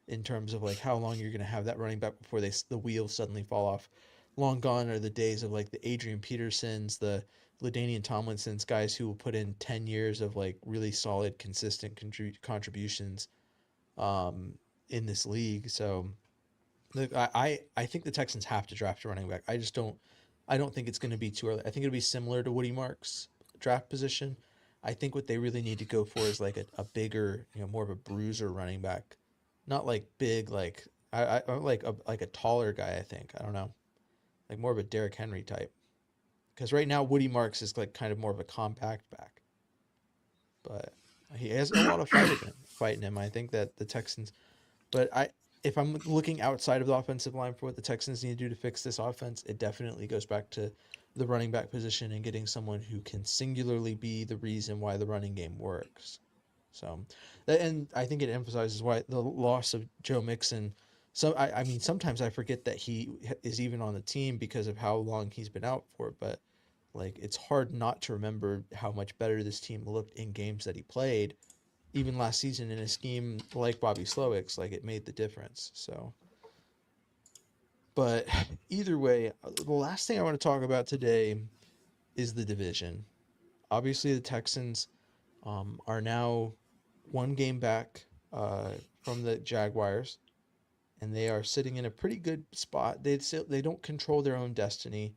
in terms of how long you're going to have that running back before the wheels suddenly fall off. Long gone are the days of the Adrian Petersons, the LaDainian Tomlinsons, guys who will put in 10 years of really solid, consistent contributions in this league. So look, I think the Texans have to draft a running back. I don't think it's going to be too early. I think it'll be similar to Woody Marks' draft position. I think what they really need to go for is a bigger, more of a bruiser running back. Not big, I like a taller guy. I think I don't know, more of a Derrick Henry type. Because right now Woody Marks is kind of more of a compact back, but he has a lot of fight in him. I think that the Texans, if I'm looking outside of the offensive line for what the Texans need to do to fix this offense, it definitely goes back to the running back position and getting someone who can singularly be the reason why the running game works. So, and I think it emphasizes why the loss of Joe Mixon. So, I mean, sometimes I forget that he is even on the team because of how long he's been out for. But it's hard not to remember how much better this team looked in games that he played, even last season in a scheme like Bobby Slowick's. It made the difference. So, but either way, the last thing I want to talk about today is the division. Obviously, the Texans are now one game back from the Jaguars, and they are sitting in a pretty good spot. They don't control their own destiny.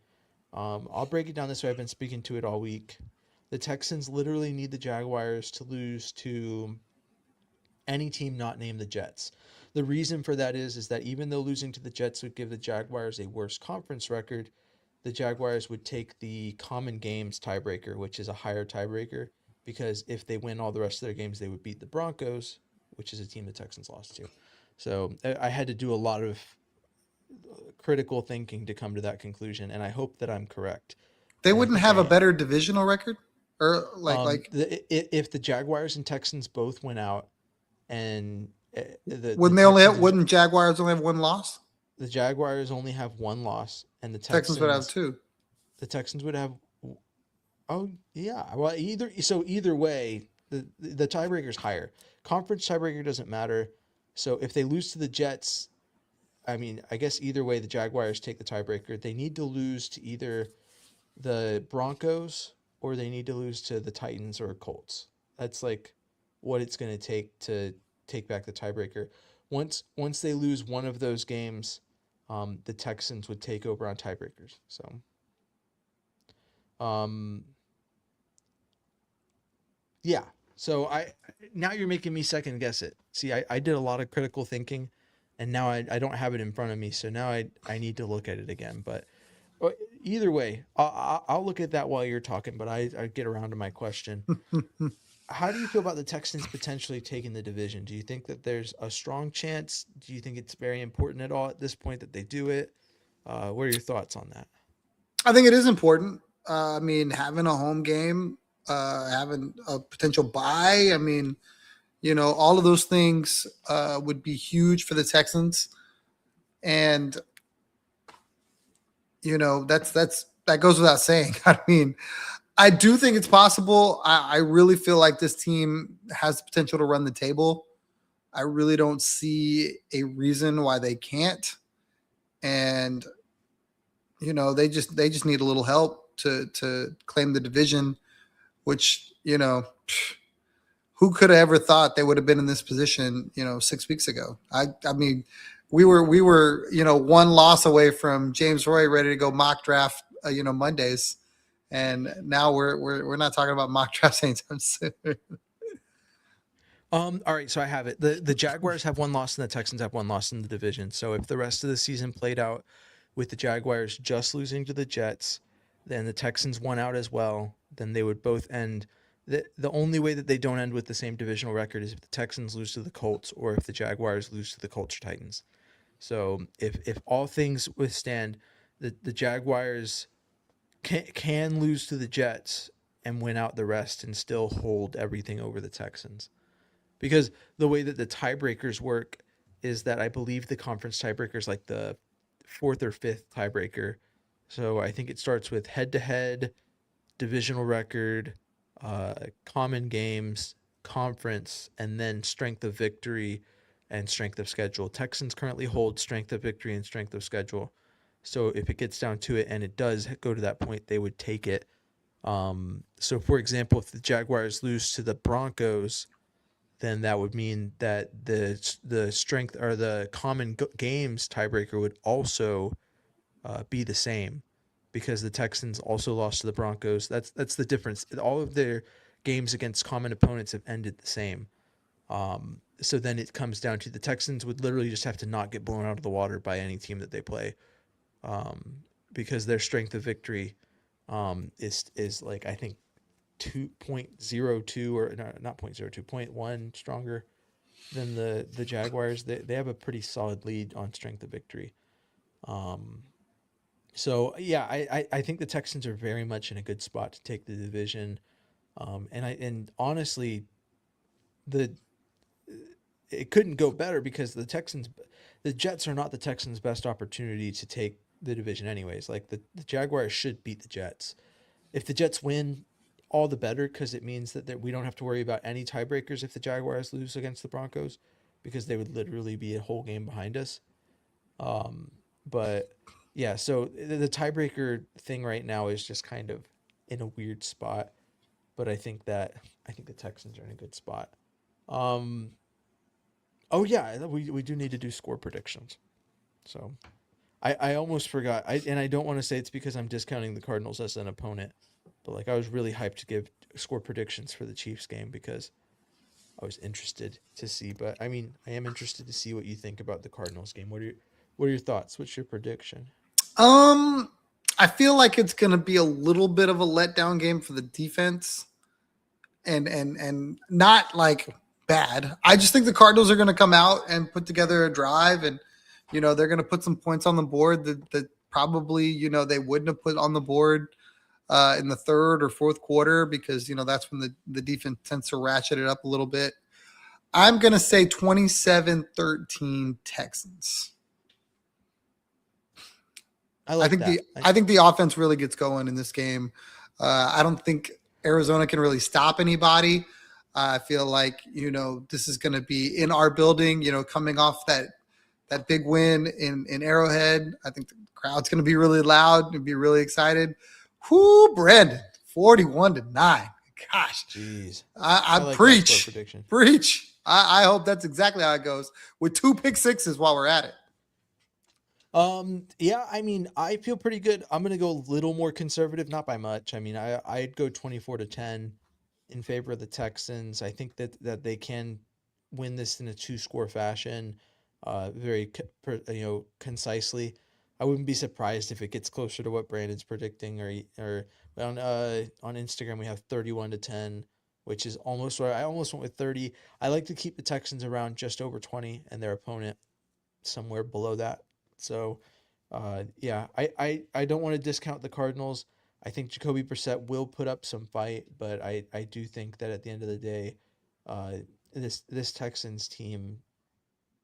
I'll break it down this way. I've been speaking to it all week. The Texans literally need the Jaguars to lose to any team not named the Jets. The reason for that is that even though losing to the Jets would give the Jaguars a worse conference record, the Jaguars would take the common games tiebreaker, which is a higher tiebreaker, because if they win all the rest of their games, they would beat the Broncos, which is a team the Texans lost to. So I had to do a lot of critical thinking to come to that conclusion, and I hope that I'm correct. They wouldn't have a better divisional record? Or if the Jaguars and Texans both went out, and wouldn't Jaguars only have one loss? The Jaguars only have one loss, and the Texans would have two. The Texans would have. Oh yeah, well either way, the tiebreaker's higher. Conference tiebreaker doesn't matter. So if they lose to the Jets, I mean, I guess either way the Jaguars take the tiebreaker. They need to lose to either the Broncos or they need to lose to the Titans or Colts. That's what it's going to take to take back the tiebreaker. Once they lose one of those games, the Texans would take over on tiebreakers. So, yeah. So now you're making me second guess it. See, I did a lot of critical thinking, and now I don't have it in front of me. So now I need to look at it again. But either way, I'll look at that while you're talking. But I get around to my question. How do you feel about the Texans potentially taking the division? Do you think that there's a strong chance? Do you think it's very important at all at this point that they do it? What are your thoughts on that? I think it is important. Having a home game, having a potential bye. All of those things would be huge for the Texans. And, that goes without saying. I mean, I do think it's possible. I really feel like this team has the potential to run the table. I really don't see a reason why they can't. And, they just need a little help to claim the division, which, who could have ever thought they would have been in this position, 6 weeks ago? I mean, we were, one loss away from James Roy ready to go mock draft, Mondays. And now we're not talking about mock drafts anytime soon. All right, so I have it. The Jaguars have one loss and the Texans have one loss in the division. So if the rest of the season played out with the Jaguars just losing to the Jets, then the Texans won out as well, then they would both end. The only way that they don't end with the same divisional record is if the Texans lose to the Colts or if the Jaguars lose to the Colts or Titans. So if all things withstand, the Jaguars can lose to the Jets and win out the rest and still hold everything over the Texans. Because the way that the tiebreakers work is that I believe the conference tiebreaker is like the fourth or fifth tiebreaker. So I think it starts with head-to-head, divisional record, common games, conference, and then strength of victory and strength of schedule. Texans currently hold strength of victory and strength of schedule. So if it gets down to it and it does go to that point, they would take it. So for example, if the Jaguars lose to the Broncos, then that would mean that the strength or the common games tiebreaker would also be the same, because the Texans also lost to the Broncos. That's the difference. All of their games against common opponents have ended the same. So then it comes down to the Texans would literally just have to not get blown out of the water by any team that they play, because their strength of victory is like, I think, 2.02 or not 0.02, 0.1 stronger than the Jaguars. They have a pretty solid lead on strength of victory. So yeah, I think the Texans are very much in a good spot to take the division. And honestly, it couldn't go better, because the Jets are not the Texans' best opportunity to take the division anyways. Like the Jaguars should beat the Jets. If the Jets win, all the better, because it means that we don't have to worry about any tiebreakers if the Jaguars lose against the Broncos, because they would literally be a whole game behind us. But yeah, so the tiebreaker thing right now is just kind of in a weird spot, but I think the Texans are in a good spot. Oh yeah, we do need to do score predictions. So I almost forgot. I don't want to say it's because I'm discounting the Cardinals as an opponent, but like I was really hyped to give score predictions for the Chiefs game because I was interested to see. But I mean, I am interested to see what you think about the Cardinals game. What are your thoughts? What's your prediction? I feel like it's going to be a little bit of a letdown game for the defense, and not like bad. I just think the Cardinals are going to come out and put together a drive, and they're going to put some points on the board that probably they wouldn't have put on the board in the third or fourth quarter, because that's when the defense tends to ratchet it up a little bit. I'm going to say 27-13 Texans. I think the offense really gets going in this game. I don't think Arizona can really stop anybody. I feel like this is going to be in our building. Coming off that big win in Arrowhead, I think the crowd's going to be really loud and be really excited. Whoo, Brandon, 41-9. Gosh, jeez, I like preach. I hope that's exactly how it goes, with 2 pick sixes while we're at it. Yeah, I mean, I feel pretty good. I'm gonna go a little more conservative, not by much. I mean, I'd go 24-10 in favor of the Texans. I think that they can win this in a 2-score fashion, very concisely. I wouldn't be surprised if it gets closer to what Brandon's predicting, or on Instagram we have 31-10, which is almost where I almost went with 30. I like to keep the Texans around just over 20 and their opponent somewhere below that. So, yeah, I don't want to discount the Cardinals. I think Jacoby Brissett will put up some fight, but I do think that at the end of the day, this Texans team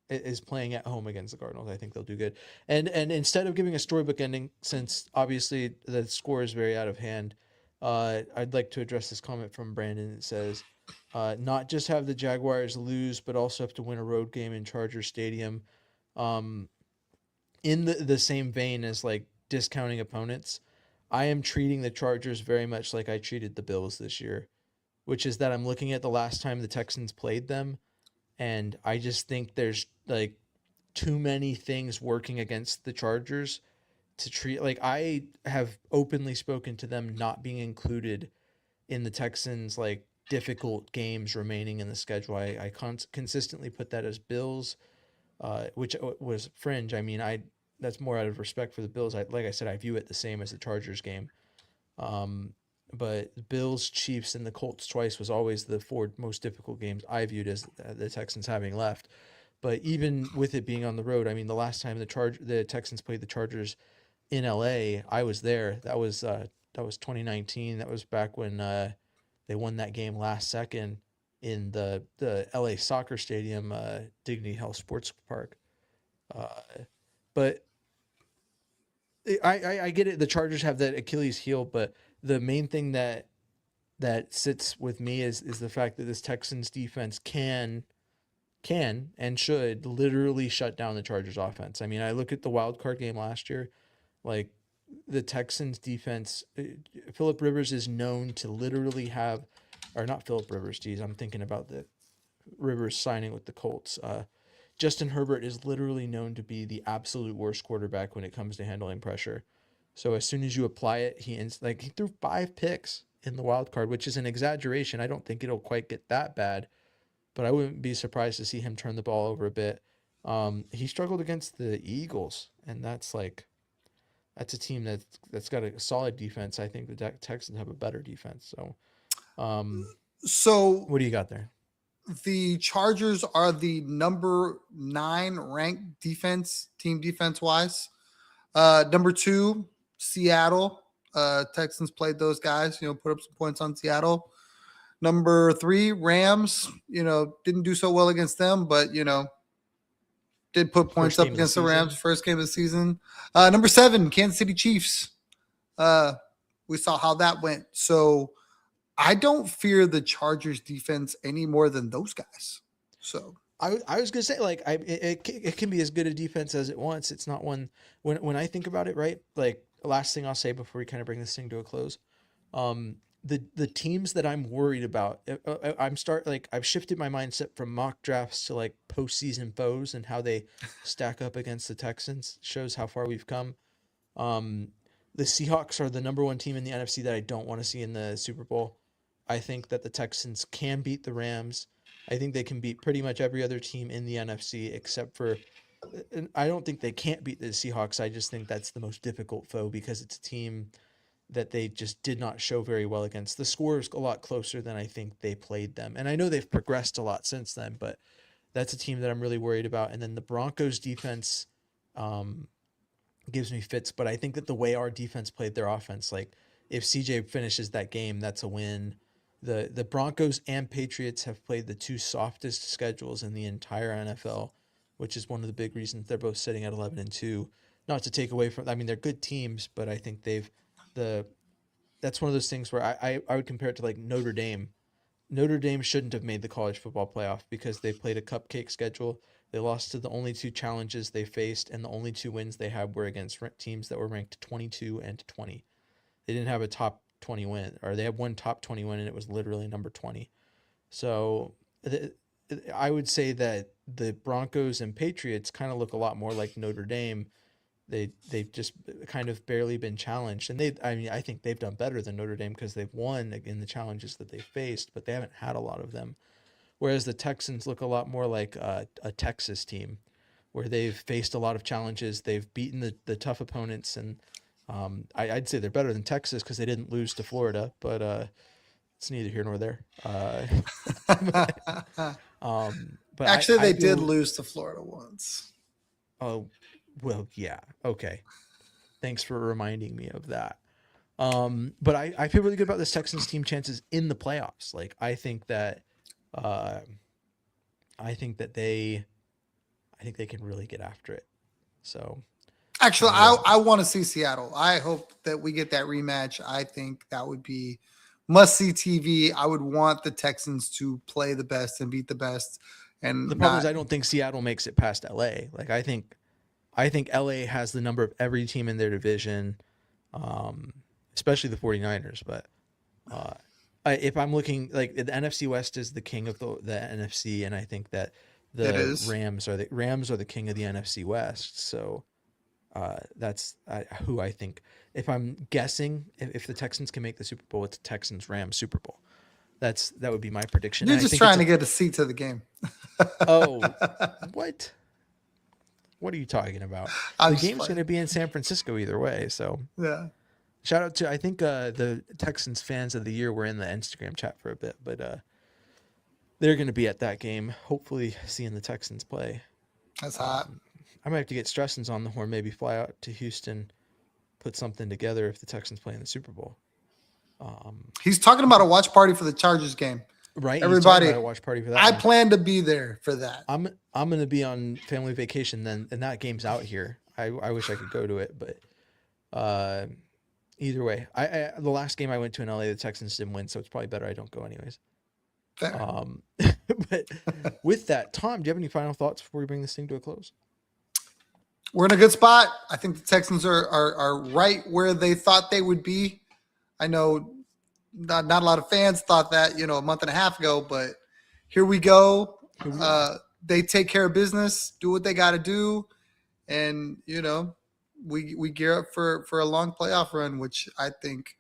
is playing at home against the Cardinals. I think they'll do good. And instead of giving a storybook ending, since obviously the score is very out of hand, I'd like to address this comment from Brandon. It says, not just have the Jaguars lose, but also have to win a road game in Charger Stadium. Um, in the same vein as like discounting opponents, I am treating the Chargers very much like I treated the Bills this year, which is that I'm looking at the last time the Texans played them, and I just think there's like too many things working against the Chargers to treat like I have openly spoken to them not being included in the Texans like difficult games remaining in the schedule. I consistently put that as Bills, which was fringe. I mean, I that's more out of respect for the Bills. Like I said, I view it the same as the Chargers game. Um, but Bills, Chiefs, and the Colts twice was always the four most difficult games I viewed as the Texans having left. But even with it being on the road, I mean, the last time the Texans played the Chargers in LA, I was there. That was 2019. That was back when they won that game last second in the LA soccer stadium, Dignity Health Sports Park. Uh, but I get it. The Chargers have that Achilles heel, but the main thing that sits with me is the fact that this Texans defense can and should literally shut down the Chargers offense. I mean, I look at the wild card game last year, like the Texans defense, Phillip Rivers is known to literally have, or not Phillip Rivers, geez, I'm thinking about the Rivers signing with the Colts. Justin Herbert is literally known to be the absolute worst quarterback when it comes to handling pressure. So as soon as you apply it, he threw 5 picks in the wild card, which is an exaggeration. I don't think it'll quite get that bad, but I wouldn't be surprised to see him turn the ball over a bit. He struggled against the Eagles, and that's a team that's got a solid defense. I think the Texans have a better defense. So, So what do you got there? the Chargers are the number 9 ranked team defense wise. Number 2, Seattle. Texans played those guys, put up some points on Seattle. Number 3, Rams, didn't do so well against them, but, did put points up against the Rams first game of the season. Number 7, Kansas City Chiefs. We saw how that went. So I don't fear the Chargers defense any more than those guys. So I was gonna say it can be as good a defense as it wants. It's not one when I think about it, right? Like the last thing I'll say before we kind of bring this thing to a close. The teams that I'm worried about, I've shifted my mindset from mock drafts to like postseason foes and how they stack up against the Texans. Shows how far we've come. The Seahawks are the number 1 team in the NFC that I don't want to see in the Super Bowl. I think that the Texans can beat the Rams. I think they can beat pretty much every other team in the NFC except for. I don't think they can't beat the Seahawks. I just think that's the most difficult foe because it's a team that they just did not show very well against. The score is a lot closer than I think they played them. And I know they've progressed a lot since then, but that's a team that I'm really worried about. And then the Broncos defense gives me fits, but I think that the way our defense played their offense, like if CJ finishes that game, that's a win. The Broncos and Patriots have played the 2 softest schedules in the entire NFL, which is one of the big reasons they're both sitting at 11-2. Not to take away from, I mean, they're good teams, but I think that's one of those things where I would compare it to like Notre Dame. Notre Dame shouldn't have made the college football playoff because they played a cupcake schedule. They lost to the only 2 challenges they faced, and the only 2 wins they had were against teams that were ranked 22 and 20. They didn't have a top 20 win, or they had one top 20 win, and it was literally number 20. So I would say that the Broncos and Patriots kind of look a lot more like Notre Dame. They've just kind of barely been challenged, and I think they've done better than Notre Dame because they've won in the challenges that they faced, but they haven't had a lot of them. Whereas the Texans look a lot more like a Texas team, where they've faced a lot of challenges, they've beaten the tough opponents, and I'd say they're better than Texas because they didn't lose to Florida, but it's neither here nor there. But actually, they did lose to Florida once. Oh, well, yeah. Okay. Thanks for reminding me of that. But I feel really good about this Texans team chances in the playoffs. Like, I think that I think they can really get after it. So Actually, I want to see Seattle. I hope that we get that rematch. I think that would be must-see TV. I would want the Texans to play the best and beat the best. And the problem is I don't think Seattle makes it past LA. Like I think LA has the number of every team in their division, especially the 49ers. But if I'm looking, like the NFC West is the king of the NFC, and I think that the Rams are the king of the NFC West. So that's who I think. If I'm guessing, if the Texans can make the Super Bowl, it's Texans-Rams Super Bowl. That would be my prediction. You're just trying to get a seat to the game. Oh, what? What are you talking about? The game's going to be in San Francisco either way. So yeah. Shout out to, I think the Texans fans of the year were in the Instagram chat for a bit, but they're going to be at that game, hopefully seeing the Texans play. That's hot. I might have to get Stressens on the horn, maybe fly out to Houston, put something together if the Texans play in the Super Bowl. He's talking about a watch party for the Chargers game. Right, everybody. A watch party for that. I plan to be there for that. I'm going to be on family vacation then, and that game's out here. I wish I could go to it, but either way, I the last game I went to in LA, the Texans didn't win, so it's probably better I don't go anyways. Fair. But with that, Tom, do you have any final thoughts before we bring this thing to a close? We're in a good spot. I think the Texans are right where they thought they would be. I know not a lot of fans thought that, a month and a half ago, but here we go. They take care of business, do what they got to do, and we gear up for a long playoff run, which I think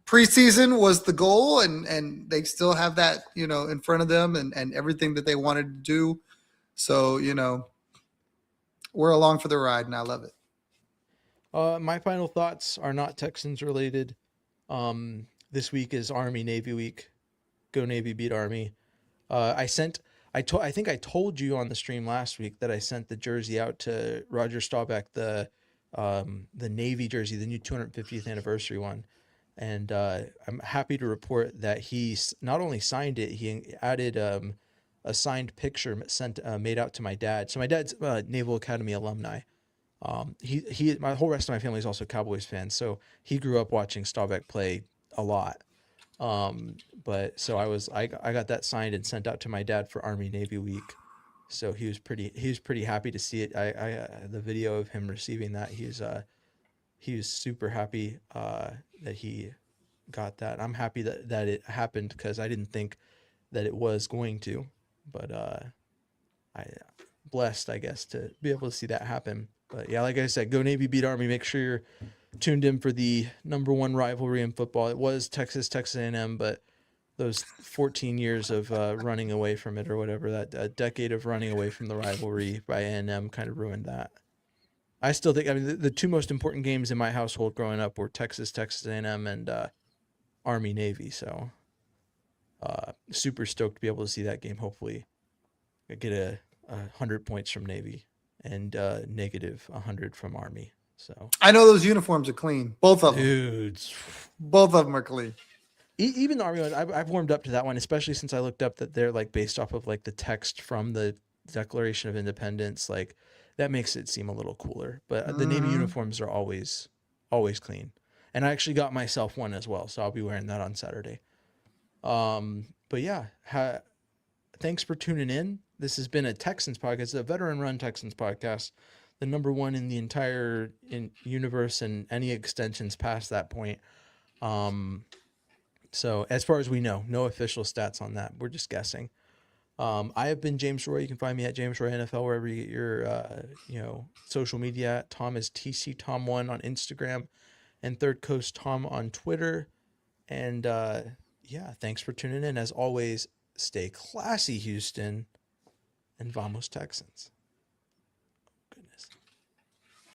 preseason was the goal, and they still have that in front of them and everything that they wanted to do. So we're along for the ride, and I love it. My final thoughts are not Texans related. This week is Army Navy week. Go Navy, beat Army. I think I told you on the stream last week that I sent the jersey out to Roger Staubach, the Navy jersey, the new 250th anniversary one. And I'm happy to report that he not only signed it, he added a signed picture made out to my dad. So my dad's Naval Academy alumni. My whole rest of my family is also Cowboys fans, so he grew up watching Staubach play a lot. But so I got that signed and sent out to my dad for Army Navy week. So he was pretty happy to see it. The video of him receiving that, he was super happy that he got that. I'm happy that it happened because I didn't think that it was going to, but I blessed, I guess, to be able to see that happen. But yeah, like I said, go Navy, beat Army. Make sure you're tuned in for the number one rivalry in football. It was Texas A&M, but those 14 years of running away from it or whatever, that decade of running away from the rivalry by A&M kind of ruined that. I still think, the two most important games in my household growing up were Texas A&M, and Army Navy. So super stoked to be able to see that game. Hopefully I get 100 points from Navy and negative 100 from Army. So I know those uniforms are clean. Both of them. Dudes. Both of them are clean. Even the Army one, I've warmed up to that one, especially since I looked up that they're like based off of like the text from the Declaration of Independence. Like that makes it seem a little cooler. But the Navy uniforms are always clean. And I actually got myself one as well, so I'll be wearing that on Saturday. But yeah, thanks for tuning in. This has been a Texans podcast, a veteran-run Texans podcast, the number one in the entire universe and any extensions past that point. So as far as we know, no official stats on that. We're just guessing. I have been James Roy. You can find me at James Roy NFL wherever you get your social media. Tom is TC Tom1 on Instagram and Third Coast Tom on Twitter. And thanks for tuning in. As always, stay classy, Houston, and vamos Texans.